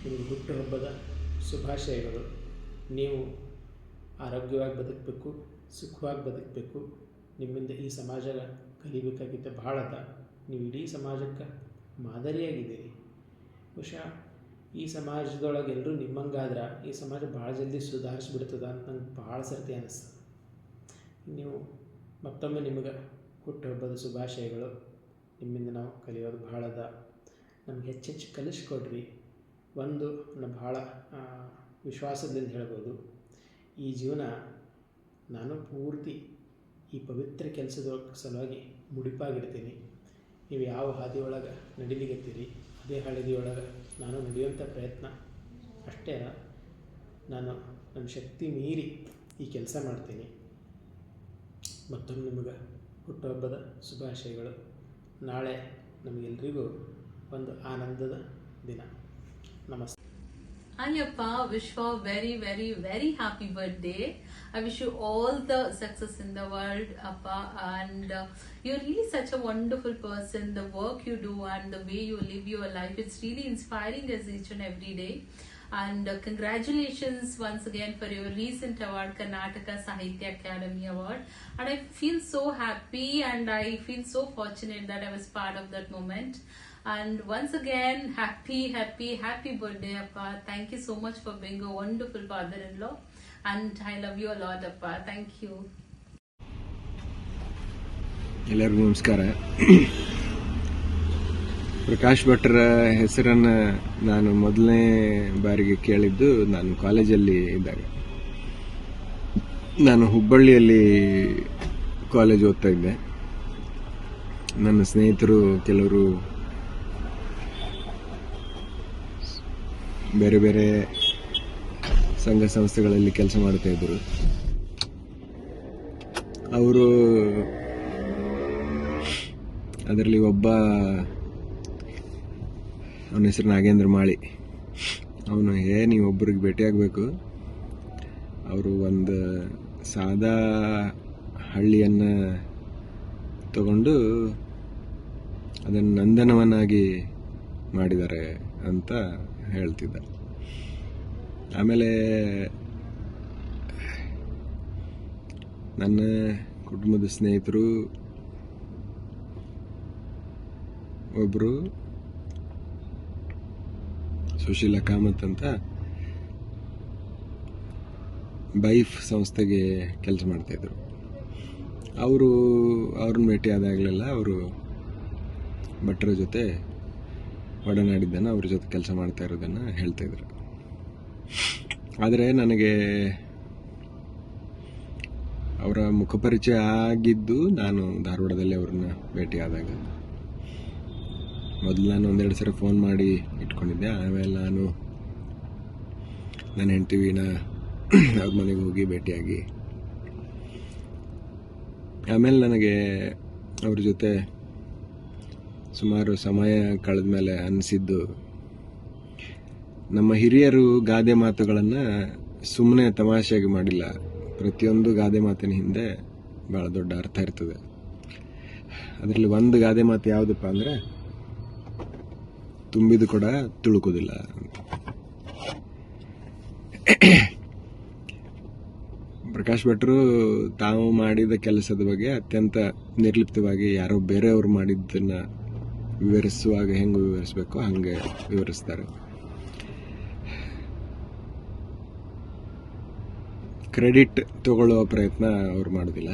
ನಿಮಗೆ ಹುಟ್ಟುಹಬ್ಬದ ಶುಭಾಶಯಗಳು. ನೀವು ಆರೋಗ್ಯವಾಗಿ ಬದುಕಬೇಕು, ಸುಖವಾಗಿ ಬದುಕಬೇಕು. ನಿಮ್ಮಿಂದ ಈ ಸಮಾಜ ಕಲಿಬೇಕಾಗಿದ್ದ ಭಾಳ ಅದ. ನೀವು ಇಡೀ ಸಮಾಜಕ್ಕೆ ಮಾದರಿಯಾಗಿದ್ದೀರಿ. ಬಹುಶಃ ಈ ಸಮಾಜದೊಳಗೆ ಎಲ್ಲರೂ ನಿಮ್ಮಂಗಾದ್ರೆ ಈ ಸಮಾಜ ಭಾಳ ಜಲ್ದಿ ಸುಧಾರಿಸ್ಬಿಡ್ತದ ಅಂತ ನಂಗೆ ಭಾಳ ಸರ್ತಿ ಅನ್ನಿಸ್ತದೆ. ನೀವು ಮತ್ತೊಮ್ಮೆ ನಿಮಗೆ ಹುಟ್ಟುಹಬ್ಬದ ಶುಭಾಶಯಗಳು. ನಿಮ್ಮಿಂದ ನಾವು ಕಲಿಯೋದು ಭಾಳ ಅದ. ನಮ್ಗೆ ಹೆಚ್ಚೆಚ್ಚು ಕಲಿಸ್ಕೊಡ್ರಿ. ಒಂದು ನಾನು ಭಾಳ ವಿಶ್ವಾಸದಿಂದ ಹೇಳ್ಬೋದು, ಈ ಜೀವನ ನಾನು ಪೂರ್ತಿ ಈ ಪವಿತ್ರ ಕೆಲಸದ ಸಲುವಾಗಿ ಮುಡಿಪಾಗಿಡ್ತೀನಿ. ನೀವು ಯಾವ ಹಾದಿಯೊಳಗೆ ನಡಿಲಿಗತ್ತೀರಿ ಅದೇ ಹಾದಿಯೊಳಗೆ ನಾನು ನಡೆಯುವಂಥ ಪ್ರಯತ್ನ ಅಷ್ಟೇ. ನಾನು ನನ್ನ ಶಕ್ತಿ ಮೀರಿ ಈ ಕೆಲಸ ಮಾಡ್ತೀನಿ. ಮತ್ತೊಮ್ಮೆ ನಿಮಗೆ ಹುಟ್ಟುಹಬ್ಬದ ಶುಭಾಶಯಗಳು. ನಾಳೆ ನಮಗೆಲ್ಲರಿಗೂ ಒಂದು ಆನಂದದ ದಿನ. ನಮಸ್ತೆ. Hi Appa, wish you a very, very, very happy birthday. I wish you all the success in the world, Appa, and you're really such a wonderful person. The work you do and the way you live your life, it's really inspiring us each and every day. And congratulations once again for your recent award, Karnataka Sahitya Academy Award. And I feel so happy and I feel so fortunate that I was part of that moment. And once again, happy birthday, Appa. Thank you so much for being a wonderful father-in-law. And I love you a lot, Appa. Thank you. ಎಲ್ಲರಿಗೂ ನಮಸ್ಕಾರ. ಪ್ರಕಾಶ್ ಭಟ್ರ ಹೆಸರನ್ನು ನಾನು ಮೊದಲನೇ ಬಾರಿಗೆ ಕೇಳಿದ್ದು ನಾನು ಕಾಲೇಜಲ್ಲಿ ಇದ್ದಾಗ. ನಾನು ಹುಬ್ಬಳ್ಳಿಯಲ್ಲಿ ಕಾಲೇಜ್ ಓದ್ತಾ ಇದ್ದೆ. ನನ್ನ ಸ್ನೇಹಿತರು ಕೆಲವರು ಬೇರೆ ಬೇರೆ ಸಂಘ ಸಂಸ್ಥೆಗಳಲ್ಲಿ ಕೆಲಸ ಮಾಡ್ತಾ ಇದ್ರು. ಅವರು ಅದರಲ್ಲಿ ಒಬ್ಬ, ಅವನ ಹೆಸರು ನಾಗೇಂದ್ರ ಮಾಳಿ. ಅವನು ನೀವು ಒಬ್ಬರಿಗೆ ಭೇಟಿಯಾಗಬೇಕು. ಅವರು ಒಂದು ಸಾದಾ ಹಳ್ಳಿಯನ್ನು ತಗೊಂಡು ಅದನ್ನು ನಂದನವನ್ನಾಗಿ ಮಾಡಿದ್ದಾರೆ ಅಂತ ಹೇಳ್ತಿದ್ದ. ಆಮೇಲೆ ನನ್ನ ಕುಟುಂಬದ ಸ್ನೇಹಿತರು ಒಬ್ಬರು ಸುಶೀಲಾ ಕಾಮತ್ ಅಂತ ಬೈಫ್ ಸಂಸ್ಥೆಗೆ ಕೆಲಸ ಮಾಡ್ತಾಯಿದ್ರು. ಅವ್ರನ್ನ ಭೇಟಿ ಆದಾಗಲೆಲ್ಲ ಅವರು ಭಟ್ರ ಜೊತೆ ಒಡನಾಡಿದ್ದನ್ನು, ಅವ್ರ ಜೊತೆ ಕೆಲಸ ಮಾಡ್ತಾ ಇರೋದನ್ನು ಹೇಳ್ತಾಯಿದ್ರು. ಆದರೆ ನನಗೆ ಅವರ ಮುಖಪರಿಚಯ ಆಗಿದ್ದು ನಾನು ಧಾರವಾಡದಲ್ಲಿ ಅವ್ರನ್ನ ಭೇಟಿ ಆದಾಗ. ಮೊದಲು ನಾನು ಒಂದೆರಡು ಸಲ ಫೋನ್ ಮಾಡಿ ಇಟ್ಕೊಂಡಿದ್ದೆ. ಆಮೇಲೆ ನಾನು ನನ್ನ ಹೆಂಡ್ತಿವಿನ ಅವ್ರ ಮನೆಗೆ ಹೋಗಿ ಭೇಟಿಯಾಗಿ, ಆಮೇಲೆ ನನಗೆ ಅವ್ರ ಜೊತೆ ಸುಮಾರು ಸಮಯ ಕಳೆದ ಮೇಲೆ ಅನಿಸಿದ್ದು, ನಮ್ಮ ಹಿರಿಯರು ಗಾದೆ ಮಾತುಗಳನ್ನು ಸುಮ್ಮನೆ ತಮಾಷೆಯಾಗಿ ಮಾಡಿಲ್ಲ. ಪ್ರತಿಯೊಂದು ಗಾದೆ ಮಾತಿನ ಹಿಂದೆ ಭಾಳ ದೊಡ್ಡ ಅರ್ಥ ಇರ್ತದೆ. ಅದರಲ್ಲಿ ಒಂದು ಗಾದೆ ಮಾತು ಯಾವುದಪ್ಪ ಅಂದರೆ, ತುಂಬಿದ ಕೊಡ ತುಳುಕೋದಿಲ್ಲ. ಪ್ರಕಾಶ್ ಭಟ್ರು ತಾವು ಮಾಡಿದ ಕೆಲಸದ ಬಗ್ಗೆ ಅತ್ಯಂತ ನಿರ್ಲಿಪ್ತವಾಗಿ ಯಾರೋ ಬೇರೆಯವರು ಮಾಡಿದ್ದನ್ನು ವಿವರಿಸುವಾಗ ಹೆಂಗೆ ವಿವರಿಸಬೇಕೋ ಹಂಗೆ ವಿವರಿಸ್ತಾರೆ. ಕ್ರೆಡಿಟ್ ತಗೊಳ್ಳುವ ಪ್ರಯತ್ನ ಅವ್ರು ಮಾಡೋದಿಲ್ಲ.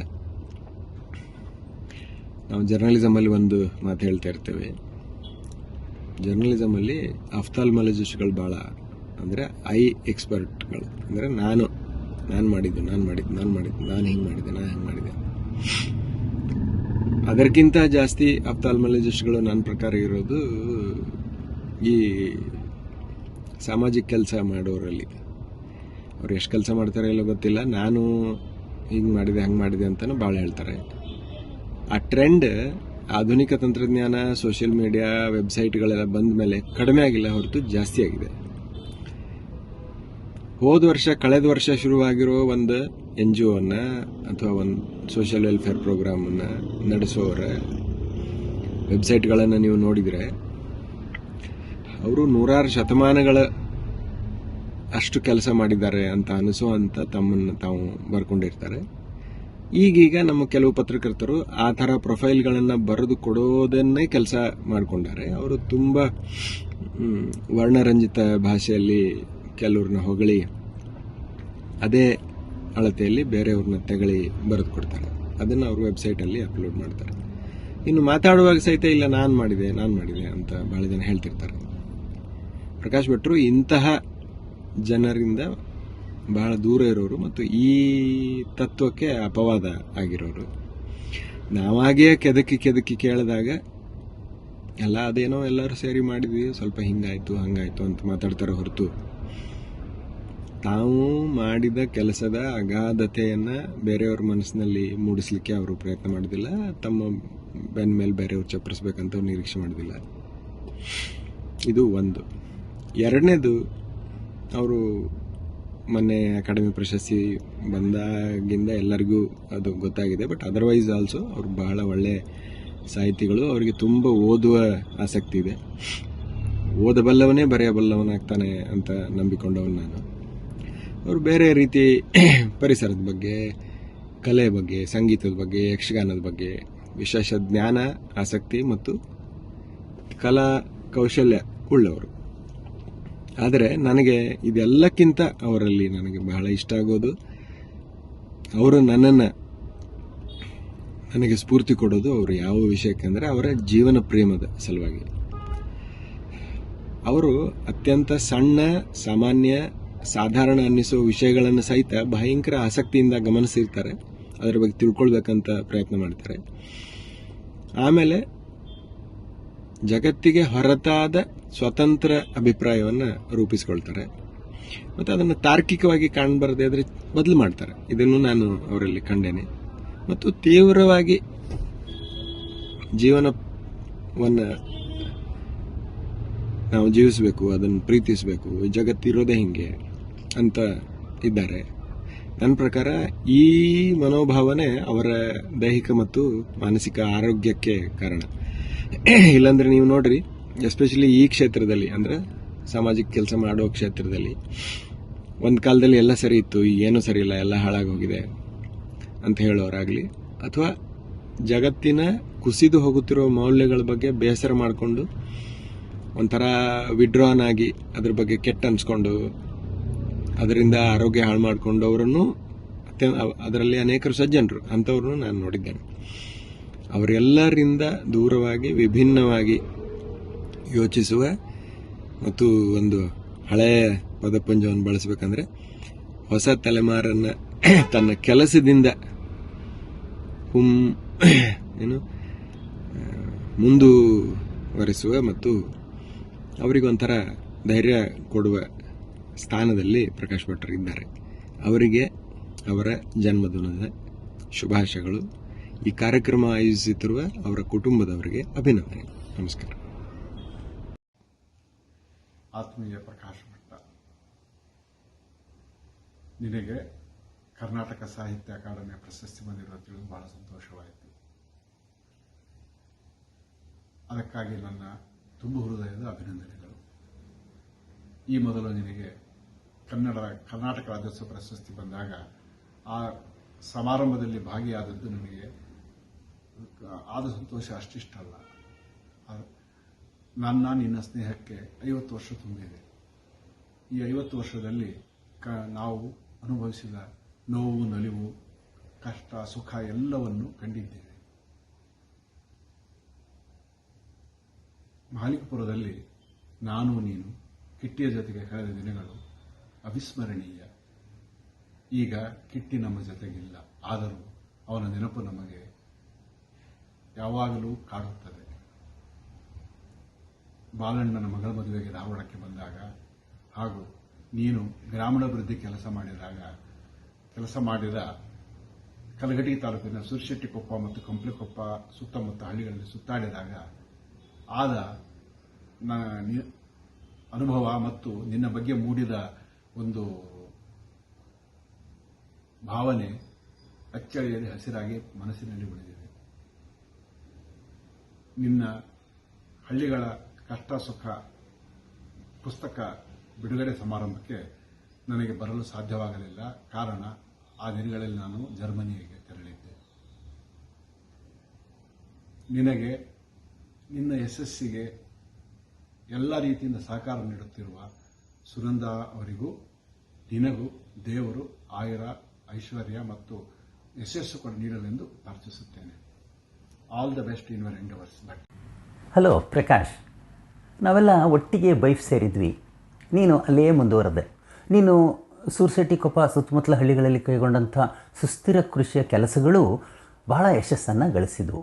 ನಾವು ಜರ್ನಲಿಸಮಲ್ಲಿ ಒಂದು ಮಾತು ಹೇಳ್ತಾ ಇರ್ತೇವೆ, ಜರ್ನಲಿಸಮಲ್ಲಿ ಅಫ್ತಾಲ್ಮಾಲಜಿಸ್ಟ್ಗಳು ಭಾಳ, ಅಂದರೆ ಐ ಎಕ್ಸ್ಪರ್ಟ್ಗಳು. ಅಂದರೆ ನಾನು ಮಾಡಿದ್ದು, ನಾನು ಹಿಂಗೆ ಮಾಡಿದೆ. ಅದಕ್ಕಿಂತ ಜಾಸ್ತಿ ಅಫ್ತಾಲ್ಮಾಲಜಿಸ್ಟ್ಗಳು ನನ್ನ ಪ್ರಕಾರ ಇರೋದು ಈ ಸಾಮಾಜಿಕ ಕೆಲಸ ಮಾಡೋರಲ್ಲಿ. ಅವ್ರು ಎಷ್ಟು ಕೆಲಸ ಮಾಡ್ತಾರೆ ಇಲ್ಲೋ ಗೊತ್ತಿಲ್ಲ, ನಾನು ಹಿಂಗೆ ಮಾಡಿದೆ ಹಂಗೆ ಮಾಡಿದೆ ಅಂತಲೂ ಭಾಳ ಹೇಳ್ತಾರೆ. ಆ ಟ್ರೆಂಡ್ ಆಧುನಿಕ ತಂತ್ರಜ್ಞಾನ, ಸೋಷಿಯಲ್ ಮೀಡಿಯಾ, ವೆಬ್ಸೈಟ್ಗಳೆಲ್ಲ ಬಂದ ಮೇಲೆ ಕಡಿಮೆ ಆಗಿಲ್ಲ ಹೊರತು ಜಾಸ್ತಿ ಆಗಿದೆ. ಕಳೆದ ವರ್ಷ ಶುರುವಾಗಿರೋ ಒಂದು NGOವನ್ನು ಅಥವಾ ಒಂದು ಸೋಷಿಯಲ್ ವೆಲ್ಫೇರ್ ಪ್ರೋಗ್ರಾಮನ್ನು ನಡೆಸೋರ ವೆಬ್ಸೈಟ್ಗಳನ್ನು ನೀವು ನೋಡಿದರೆ, ಅವರು ನೂರಾರು ಶತಮಾನಗಳ ಅಷ್ಟು ಕೆಲಸ ಮಾಡಿದ್ದಾರೆ ಅಂತ ಅನಿಸುವಂಥ ತಮ್ಮನ್ನು ತಾವು ಬರ್ಕೊಂಡಿರ್ತಾರೆ. ಈಗೀಗ ನಮ್ಮ ಕೆಲವು ಪತ್ರಕರ್ತರು ಆ ಥರ ಪ್ರೊಫೈಲ್ಗಳನ್ನು ಬರೆದು ಕೊಡೋದನ್ನೇ ಕೆಲಸ ಮಾಡಿಕೊಂಡಾರೆ. ಅವರು ತುಂಬ ವರ್ಣರಂಜಿತ ಭಾಷೆಯಲ್ಲಿ ಕೆಲವ್ರನ್ನ ಹೊಗಳಿ ಅದೇ ಅಳತೆಯಲ್ಲಿ ಬೇರೆಯವ್ರನ್ನ ತೆಗಳಿ ಬರೆದು ಕೊಡ್ತಾರೆ. ಅದನ್ನು ಅವರು ವೆಬ್ಸೈಟಲ್ಲಿ ಅಪ್ಲೋಡ್ ಮಾಡ್ತಾರೆ. ಇನ್ನು ಮಾತಾಡುವಾಗ ಸಹಿತ ಇಲ್ಲ ನಾನು ಮಾಡಿದೆ ಅಂತ ಭಾಳ ಜನ ಹೇಳ್ತಿರ್ತಾರೆ. ಪ್ರಕಾಶ್ ಭಟ್ರು ಇಂತಹ ಜನರಿಂದ ಬಹಳ ದೂರ ಇರೋರು ಮತ್ತು ಈ ತತ್ವಕ್ಕೆ ಅಪವಾದ ಆಗಿರೋರು. ನಾವಾಗೇ ಕೆದಕಿ ಕೇಳಿದಾಗ ಎಲ್ಲ ಅದೇನೋ ಎಲ್ಲರೂ ಸೇರಿ ಮಾಡಿದ್ವಿ, ಸ್ವಲ್ಪ ಹಿಂಗಾಯ್ತು ಹಂಗಾಯ್ತು ಅಂತ ಮಾತಾಡ್ತಾರೆ ಹೊರತು ತಾವು ಮಾಡಿದ ಕೆಲಸದ ಅಗಾಧತೆಯನ್ನು ಬೇರೆಯವ್ರ ಮನಸ್ಸಿನಲ್ಲಿ ಮೂಡಿಸ್ಲಿಕ್ಕೆ ಅವರು ಪ್ರಯತ್ನ ಮಾಡೋದಿಲ್ಲ. ತಮ್ಮ ಬೆನ್ನ ಮೇಲೆ ಬೇರೆಯವ್ರು ಚಪ್ಪರಿಸ್ಬೇಕಂತ ನಿರೀಕ್ಷೆ ಮಾಡೋದಿಲ್ಲ. ಇದು ಒಂದು. ಎರಡನೇದು, ಅವರು ಮೊನ್ನೆ ಅಕಾಡೆಮಿ ಪ್ರಶಸ್ತಿ ಬಂದಾಗಿಂದ ಎಲ್ಲರಿಗೂ ಅದು ಗೊತ್ತಾಗಿದೆ. ಬಟ್ ಅದರ್ವೈಸ್ ಆಲ್ಸೋ ಅವರು ಬಹಳ ಒಳ್ಳೆ ಸಾಹಿತಿಗಳು. ಅವರಿಗೆ ತುಂಬ ಓದುವ ಆಸಕ್ತಿ ಇದೆ. ಓದಬಲ್ಲವನೇ ಬರೆಯಬಲ್ಲವನಾಗ್ತಾನೆ ಅಂತ ನಂಬಿಕೊಂಡವನು ನಾನು. ಅವರು ಬೇರೆ ರೀತಿ ಪರಿಸರದ ಬಗ್ಗೆ, ಕಲೆ ಬಗ್ಗೆ, ಸಂಗೀತದ ಬಗ್ಗೆ, ಯಕ್ಷಗಾನದ ಬಗ್ಗೆ ವಿಶೇಷ ಜ್ಞಾನ, ಆಸಕ್ತಿ ಮತ್ತು ಕಲಾ ಕೌಶಲ್ಯ ಉಳ್ಳವರು. ಆದರೆ ನನಗೆ ಇದೆಲ್ಲಕ್ಕಿಂತ ಅವರಲ್ಲಿ ನನಗೆ ಬಹಳ ಇಷ್ಟ ಆಗೋದು, ಅವರು ನನಗೆ ಸ್ಫೂರ್ತಿ ಕೊಡೋದು ಅವರು ಯಾವ ವಿಷಯಕ್ಕೆ ಅಂದರೆ ಅವರ ಜೀವನ ಪ್ರೇಮದ ಸಲುವಾಗಿ. ಅವರು ಅತ್ಯಂತ ಸಣ್ಣ, ಸಾಮಾನ್ಯ, ಸಾಧಾರಣ ಅನ್ನಿಸೋ ವಿಷಯಗಳನ್ನು ಸಹಿತ ಭಯಂಕರ ಆಸಕ್ತಿಯಿಂದ ಗಮನಿಸಿರ್ತಾರೆ. ಅದರ ಬಗ್ಗೆ ತಿಳ್ಕೊಳ್ಬೇಕಂತ ಪ್ರಯತ್ನ ಮಾಡ್ತಾರೆ. ಆಮೇಲೆ ಜಗತ್ತಿಗೆ ಹೊರತಾದ ಸ್ವತಂತ್ರ ಅಭಿಪ್ರಾಯವನ್ನು ರೂಪಿಸ್ಕೊಳ್ತಾರೆ ಮತ್ತು ಅದನ್ನು ತಾರ್ಕಿಕವಾಗಿ ಕಾಣಬಾರದೇ ಆದರೆ ಬದಲು ಮಾಡ್ತಾರೆ. ಇದನ್ನು ನಾನು ಅವರಲ್ಲಿ ಕಂಡೇನೆ. ಮತ್ತು ತೀವ್ರವಾಗಿ ಜೀವನವನ್ನು ನಾವು ಜೀವಿಸಬೇಕು, ಅದನ್ನು ಪ್ರೀತಿಸಬೇಕು, ಜಗತ್ತಿರೋದೇ ಹಿಂಗೆ ಅಂತ ಇದ್ದಾರೆ. ನನ್ನ ಪ್ರಕಾರ ಈ ಮನೋಭಾವನೆ ಅವರ ದೈಹಿಕ ಮತ್ತು ಮಾನಸಿಕ ಆರೋಗ್ಯಕ್ಕೆ ಕಾರಣ. ಇಲ್ಲಾಂದ್ರೆ ನೀವು ನೋಡ್ರಿ, ಎಸ್ಪೆಷಲಿ ಈ ಕ್ಷೇತ್ರದಲ್ಲಿ ಅಂದರೆ ಸಾಮಾಜಿಕ ಕೆಲಸ ಮಾಡೋ ಕ್ಷೇತ್ರದಲ್ಲಿ ಒಂದು ಕಾಲದಲ್ಲಿ ಎಲ್ಲ ಸರಿ ಇತ್ತು, ಏನೂ ಸರಿ ಇಲ್ಲ, ಎಲ್ಲ ಹಾಳಾಗೋಗಿದೆ ಅಂತ ಹೇಳೋರಾಗಲಿ, ಅಥವಾ ಜಗತ್ತಿನ ಕುಸಿದು ಹೋಗುತ್ತಿರೋ ಮೌಲ್ಯಗಳ ಬಗ್ಗೆ ಬೇಸರ ಮಾಡಿಕೊಂಡು ಒಂಥರ ವಿಡ್ರಾನ್ ಆಗಿ ಅದ್ರ ಬಗ್ಗೆ ಕೆಟ್ಟ ಅನ್ಸ್ಕೊಂಡು ಅದರಿಂದ ಆರೋಗ್ಯ ಹಾಳು ಮಾಡಿಕೊಂಡು ಅವರನ್ನು, ಅದರಲ್ಲಿ ಅನೇಕರು ಸಜ್ಜನರು ಅಂಥವ್ರನ್ನು ನಾನು ನೋಡಿದ್ದೇನೆ. ಅವರೆಲ್ಲರಿಂದ ದೂರವಾಗಿ ವಿಭಿನ್ನವಾಗಿ ಯೋಚಿಸುವ ಮತ್ತು ಒಂದು ಹಳೆಯ ಪದಪುಂಜವನ್ನು ಬಳಸಬೇಕಂದ್ರೆ ಹೊಸ ತಲೆಮಾರನ್ನು ತನ್ನ ಕೆಲಸದಿಂದ ಮುಂದುವರಿಸುವ ಮತ್ತು ಅವರಿಗೊಂಥರ ಧೈರ್ಯ ಕೊಡುವ ಸ್ಥಾನದಲ್ಲಿ ಪ್ರಕಾಶ್ ಭಟ್ರು ಇದ್ದಾರೆ. ಅವರಿಗೆ ಅವರ ಜನ್ಮದಿನದ ಶುಭಾಶಯಗಳು. ಈ ಕಾರ್ಯಕ್ರಮ ಆಯೋಜಿಸುತ್ತಿರುವ ಅವರ ಕುಟುಂಬದವರಿಗೆ ಅಭಿನಂದನೆ. ನಮಸ್ಕಾರ. ಆತ್ಮೀಯ ಪ್ರಕಾಶ್ ಭಟ್ಟ, ನಿನಗೆ ಕರ್ನಾಟಕ ಸಾಹಿತ್ಯ ಅಕಾಡೆಮಿಯ ಪ್ರಶಸ್ತಿ ಬಂದಿರುವ ತಿಳಿದು ಬಹಳ ಸಂತೋಷವಾಯಿತು. ಅದಕ್ಕಾಗಿ ನನ್ನ ತುಂಬ ಹೃದಯದ ಅಭಿನಂದನೆಗಳು. ಈ ಮೊದಲು ನಿನಗೆ ಕರ್ನಾಟಕ ರಾಜ್ಯೋತ್ಸವ ಪ್ರಶಸ್ತಿ ಬಂದಾಗ ಆ ಸಮಾರಂಭದಲ್ಲಿ ಭಾಗಿಯಾದದ್ದು ನನಗೆ ಆದ ಸಂತೋಷ ಅಷ್ಟಿಷ್ಟಲ್ಲ. ನಿನ್ನ ಸ್ನೇಹಕ್ಕೆ 50 ವರ್ಷ ತುಂಬಿದೆ. ಈ 50 ವರ್ಷದಲ್ಲಿ ನಾವು ಅನುಭವಿಸಿದ ನೋವು, ನಲಿವು, ಕಷ್ಟ, ಸುಖ ಎಲ್ಲವನ್ನು ಕಂಡಿದ್ದೇವೆ. ಮಾಲಿಕಪುರದಲ್ಲಿ ನಾನು ನೀನು ಕಿಟ್ಟಿಯ ಜೊತೆಗೆ ಕಳೆದ ದಿನಗಳು ಅವಿಸ್ಮರಣೀಯ. ಈಗ ಕಿಟ್ಟಿ ನಮ್ಮ ಜೊತೆಗಿಲ್ಲ, ಆದರೂ ಅವನ ನೆನಪು ನಮಗೆ ಯಾವಾಗಲೂ ಕಾಡುತ್ತದೆ. ಬಾಲಣ್ಣನ ಮಗಳ ಮದುವೆಗೆ ಧಾರವಾಡಕ್ಕೆ ಬಂದಾಗ ಹಾಗೂ ನೀನು ಗ್ರಾಮೀಣಾಭಿವೃದ್ಧಿ ಕೆಲಸ ಮಾಡಿದ ಕಲಘಟಗಿ ತಾಲೂಕಿನ ಸುರಶೆಟ್ಟಿಕೊಪ್ಪ ಮತ್ತು ಕಂಪ್ಲಿಕೊಪ್ಪ ಸುತ್ತಮುತ್ತ ಹಳ್ಳಿಗಳಲ್ಲಿ ಸುತ್ತಾಡಿದಾಗ ಆದ ಅನುಭವ ಮತ್ತು ನಿನ್ನ ಬಗ್ಗೆ ಮೂಡಿದ ಒಂದು ಭಾವನೆ ಅಚ್ಚಳಿಯದೆ ಹಸಿರಾಗಿ ಮನಸ್ಸಿನಲ್ಲಿ ಉಳಿದಿದೆ. ನಿನ್ನ ಹಳ್ಳಿಗಳ ಕಷ್ಟ ಸುಖ ಪುಸ್ತಕ ಬಿಡುಗಡೆ ಸಮಾರಂಭಕ್ಕೆ ನನಗೆ ಬರಲು ಸಾಧ್ಯವಾಗಲಿಲ್ಲ. ಕಾರಣ, ಆ ದಿನಗಳಲ್ಲಿ ನಾನು ಜರ್ಮನಿಗೆ ತೆರಳಿದ್ದೆ. ನಿನಗೆ ನಿನ್ನ ಯಶಸ್ಸಿಗೆ ಎಲ್ಲ ರೀತಿಯಿಂದ ಸಹಕಾರ ನೀಡುತ್ತಿರುವ ಸುನಂದಾ ಅವರಿಗೂ ನಿನಗೂ ದೇವರು ಆಯುರ, ಐಶ್ವರ್ಯ ಮತ್ತು ಯಶಸ್ಸು ಕೂಡ ನೀಡಲೆಂದು ಪ್ರಾರ್ಥಿಸುತ್ತೇನೆ. All the best in your endeavours. Hello Prakash, ನಾವೆಲ್ಲ ಒಟ್ಟಿಗೆ ಬೈಫ್ ಸೇರಿದ್ವಿ. ನೀನು ಅಲ್ಲೇ ಮುಂದುವರೆದೆ. ನೀನು ಸೂರಶೆಟ್ಟಿಕೊಪ್ಪ ಸುತ್ತಮುತ್ತಲ ಹಳ್ಳಿಗಳಲ್ಲಿ ಕೈಗೊಂಡಂಥ ಸುಸ್ಥಿರ ಕೃಷಿಯ ಕೆಲಸಗಳು ಬಹಳ ಯಶಸ್ಸನ್ನು ಗಳಿಸಿದವು.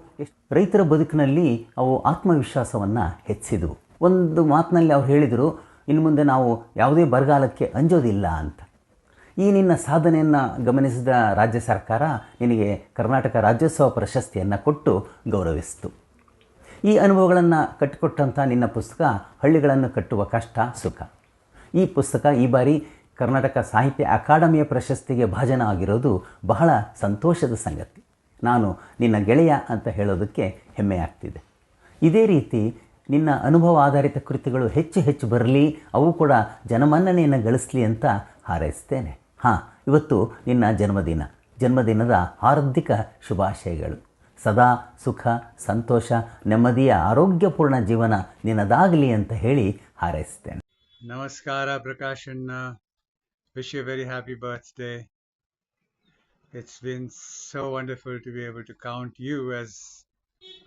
ರೈತರ ಬದುಕಿನಲ್ಲಿ ಅವು ಆತ್ಮವಿಶ್ವಾಸವನ್ನು ಹೆಚ್ಚಿದವು. ಒಂದು ಮಾತಿನಲ್ಲಿ ಅವ್ರು ಹೇಳಿದರು, ಇನ್ನು ಮುಂದೆ ನಾವು ಯಾವುದೇ ಬರಗಾಲಕ್ಕೆ ಅಂಜೋದಿಲ್ಲ ಅಂತ. ಈ ನಿನ್ನ ಸಾಧನೆಯನ್ನು ಗಮನಿಸಿದ ರಾಜ್ಯ ಸರ್ಕಾರ ನಿನಗೆ ಕರ್ನಾಟಕ ರಾಜ್ಯೋತ್ಸವ ಪ್ರಶಸ್ತಿಯನ್ನು ಕೊಟ್ಟು ಗೌರವಿಸಿತು. ಈ ಅನುಭವಗಳನ್ನು ಕಟ್ಟಿಕೊಟ್ಟಂಥ ನಿನ್ನ ಪುಸ್ತಕ ಹಳ್ಳಿಗಳನ್ನು ಕಟ್ಟುವ ಕಷ್ಟ ಸುಖ. ಈ ಪುಸ್ತಕ ಈ ಬಾರಿ ಕರ್ನಾಟಕ ಸಾಹಿತ್ಯ ಅಕಾಡೆಮಿಯ ಪ್ರಶಸ್ತಿಗೆ ಭಾಜನ ಆಗಿರೋದು ಬಹಳ ಸಂತೋಷದ ಸಂಗತಿ. ನಾನು ನಿನ್ನ ಗೆಳೆಯ ಅಂತ ಹೇಳೋದಕ್ಕೆ ಹೆಮ್ಮೆ ಆಗ್ತಿದೆ. ಇದೇ ರೀತಿ ನಿನ್ನ ಅನುಭವ ಆಧಾರಿತ ಕೃತಿಗಳು ಹೆಚ್ಚು ಹೆಚ್ಚು ಬರಲಿ, ಅವು ಕೂಡ ಜನಮನ್ನಣೆಯನ್ನು ಗಳಿಸಲಿ ಅಂತ ಹಾರೈಸ್ತೇನೆ. ಇವತ್ತು ನಿನ್ನ ಜನ್ಮದಿನದ ಹಾರ್ದಿಕ ಶುಭಾಶಯಗಳು. ಸದಾ ಸುಖ, ಸಂತೋಷ, ನೆಮ್ಮದಿಯ ಆರೋಗ್ಯಪೂರ್ಣ ಜೀವನ ನಿನ್ನದಾಗಲಿ ಅಂತ ಹೇಳಿ ಹಾರೈಸ್ತೇನೆ. ನಮಸ್ಕಾರ ಪ್ರಕಾಶಣ್ಣ. Wish you a very happy birthday. It's been so wonderful to be able to count you as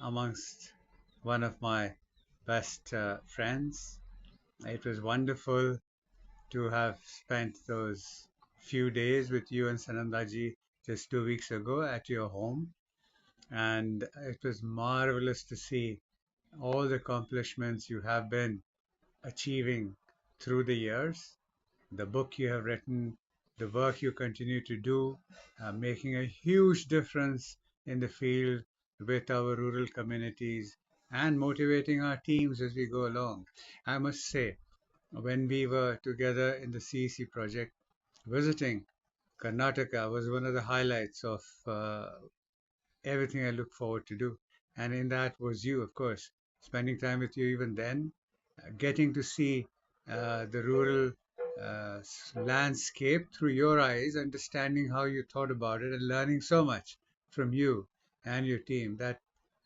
amongst one of my best friends. It was wonderful to have spent those few days with you and Sanandaji just 2 weeks ago at your home. And it was marvelous to see all the accomplishments you have been achieving through the years, the book you have written, the work you continue to do, making a huge difference in the field with our rural communities and motivating our teams as we go along. I must say, when we were together in the CEC project, visiting Karnataka was one of the highlights of everything I look forward to do. And in that was you, of course, spending time with you even then, getting to see the rural landscape through your eyes, understanding how you thought about it, and learning so much from you and your team. That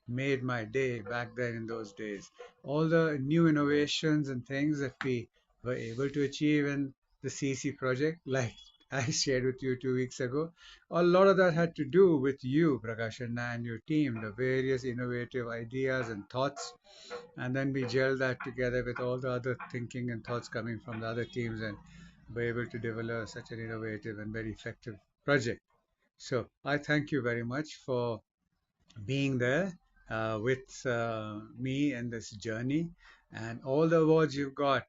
made my day back then in those days. All the new innovations and things that we were able to achieve in the CC project, like I shared with you 2 weeks ago, a lot of that had to do with you, Prakashanna, and your team, the various innovative ideas and thoughts. And then we gelled that together with all the other thinking and thoughts coming from the other teams and were able to develop such an innovative and very effective project. So I thank you very much for being there with me in this journey, and all the awards you've got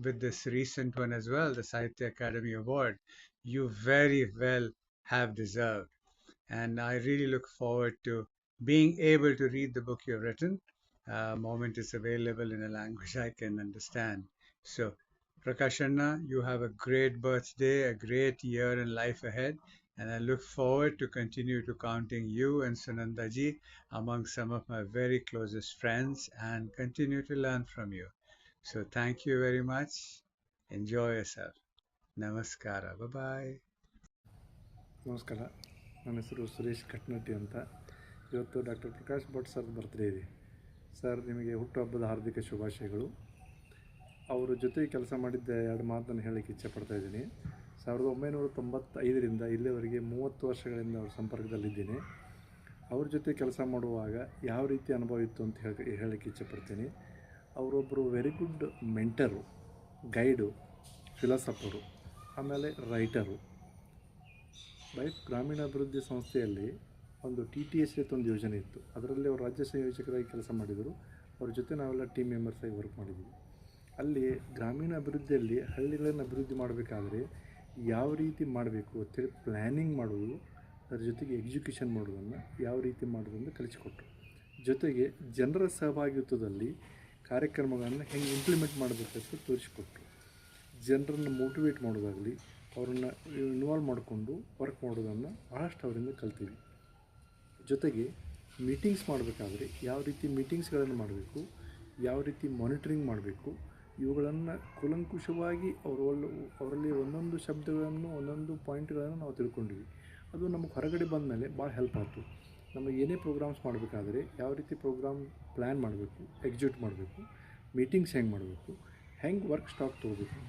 with this recent one as well, the Sahitya Academy Award, you very well have deserved. And I really look forward to being able to read the book you've written. Moment is available in a language I can understand. So, Prakashanna, you have a great birthday, a great year in life ahead, and I look forward to continue to counting you and Sunandaji among some of my very closest friends and continue to learn from you. So thank you very much. Enjoy yourself. Namaskara. Bye-bye. ನಮಸ್ಕಾರ, ನನ್ನ ಹೆಸರು ಸುರೇಶ್ ಕಟ್ನಟ್ಟಿ ಅಂತ. ಇವತ್ತು doctor Prakash Bhat sir birthday ಇದೆ. Sir, ನಿಮಗೆ ಹುಟ್ಟುಹಬ್ಬದ ಹಾರ್ದಿಕ ಶುಭಾಶಯಗಳು. ಅವರ ಜೊತೆ ಕೆಲಸ ಮಾಡಿದ್ದ 2 ಮಾತನ್ನು ಹೇಳಲಿಕ್ಕೆ ಇಚ್ಛೆಪಡ್ತಾ ಇದ್ದೀನಿ. 1995ರಿಂದ ಇಲ್ಲಿವರೆಗೆ 30 ವರ್ಷಗಳಿಂದ ಅವ್ರ ಸಂಪರ್ಕದಲ್ಲಿದ್ದೀನಿ. ಅವ್ರ ಜೊತೆ ಕೆಲಸ ಮಾಡುವಾಗ ಯಾವ ರೀತಿ ಅನುಭವ ಇತ್ತು ಅಂತ ಹೇಳಲಿಕ್ಕೆ ಇಚ್ಛೆಪಡ್ತೀನಿ. ಅವರೊಬ್ಬರು very good mentor, guide, philosopher, ಆಮೇಲೆ ರೈಟರು. ಗ್ರಾಮೀಣಾಭಿವೃದ್ಧಿ ಸಂಸ್ಥೆಯಲ್ಲಿ ಒಂದು TTS ಅಂತ ಒಂದು ಯೋಜನೆ ಇತ್ತು. ಅದರಲ್ಲಿ ಅವರು ರಾಜ್ಯ ಸಂಯೋಜಕರಾಗಿ ಕೆಲಸ ಮಾಡಿದರು. ಅವ್ರ ಜೊತೆ ನಾವೆಲ್ಲ ಟೀಮ್ ಮೆಂಬರ್ಸ್ ಆಗಿ ವರ್ಕ್ ಮಾಡಿದ್ವಿ. ಅಲ್ಲಿ ಗ್ರಾಮೀಣ ಅಭಿವೃದ್ಧಿಯಲ್ಲಿ ಹಳ್ಳಿಗಳನ್ನು ಅಭಿವೃದ್ಧಿ ಮಾಡಬೇಕಾದ್ರೆ ಯಾವ ರೀತಿ ಮಾಡಬೇಕು ಅಂತೇಳಿ ಪ್ಲ್ಯಾನಿಂಗ್ ಮಾಡೋದು, ಅದರ ಜೊತೆಗೆ ಎಕ್ಸಿಕ್ಯೂಷನ್ ಮಾಡೋದನ್ನು ಯಾವ ರೀತಿ ಮಾಡೋದನ್ನು ಕಲಿಸಿಕೊಟ್ರು. ಜೊತೆಗೆ ಜನರ ಸಹಭಾಗಿತ್ವದಲ್ಲಿ ಕಾರ್ಯಕ್ರಮಗಳನ್ನು ಹೆಂಗೆ ಇಂಪ್ಲಿಮೆಂಟ್ ಮಾಡಬೇಕಂತ ತೋರಿಸಿಕೊಟ್ರು. ಜನರನ್ನು ಮೋಟಿವೇಟ್ ಮಾಡೋದಾಗಲಿ, ಅವರನ್ನು ಇನ್ವಾಲ್ವ್ ಮಾಡಿಕೊಂಡು ವರ್ಕ್ ಮಾಡೋದನ್ನು ಭಾಳಷ್ಟು ಅವರಿಂದ ಕಲ್ತೀವಿ. ಜೊತೆಗೆ ಮೀಟಿಂಗ್ಸ್ ಮಾಡಬೇಕಾದ್ರೆ ಯಾವ ರೀತಿ ಮೀಟಿಂಗ್ಸ್ಗಳನ್ನು ಮಾಡಬೇಕು, ಯಾವ ರೀತಿ ಮಾನಿಟರಿಂಗ್ ಮಾಡಬೇಕು, ಇವುಗಳನ್ನು ಕೂಲಂಕುಷವಾಗಿ ಅವರಲ್ಲಿ ಒಂದೊಂದು ಶಬ್ದಗಳನ್ನು, ಒಂದೊಂದು ಪಾಯಿಂಟ್ಗಳನ್ನು ನಾವು ತಿಳ್ಕೊಂಡಿವಿ. ಅದು ನಮಗೆ ಹೊರಗಡೆ ಬಂದ ಮೇಲೆ ಭಾಳ ಹೆಲ್ಪ್ ಆಯಿತು. ನಮಗೆ ಏನೇ ಪ್ರೋಗ್ರಾಮ್ಸ್ ಮಾಡಬೇಕಾದ್ರೆ ಯಾವ ರೀತಿ ಪ್ರೋಗ್ರಾಮ್ ಪ್ಲ್ಯಾನ್ ಮಾಡಬೇಕು, ಎಕ್ಸಿಕ್ಯೂಟ್ ಮಾಡಬೇಕು, ಮೀಟಿಂಗ್ಸ್ ಹೆಂಗೆ ಮಾಡಬೇಕು, ಹೆಂಗೆ ವರ್ಕ್ ಸ್ಟಾಕ್ ತೊಗೋಬೇಕು.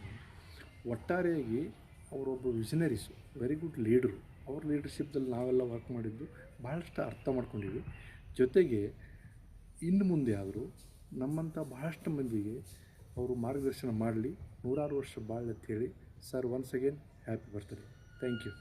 ಒಟ್ಟಾರೆಯಾಗಿ ಅವರೊಬ್ಬ ವಿಷನರೀಸು, ವೆರಿ ಗುಡ್ ಲೀಡ್ರು. ಅವ್ರ ಲೀಡರ್ಶಿಪ್ದಲ್ಲಿ ನಾವೆಲ್ಲ ವರ್ಕ್ ಮಾಡಿದ್ದು ಭಾಳಷ್ಟು ಅರ್ಥ ಮಾಡ್ಕೊಂಡಿವಿ. ಜೊತೆಗೆ ಇನ್ನು ಮುಂದೆ ಆದರೂ ನಮ್ಮಂಥ ಬಹಳಷ್ಟು ಮಂದಿಗೆ ಅವರು ಮಾರ್ಗದರ್ಶನ ಮಾಡಲಿ, 100 ವರ್ಷ ಬಾಳಲಿ ಅಂತೇಳಿ. Sir, once again happy birthday. Thank you.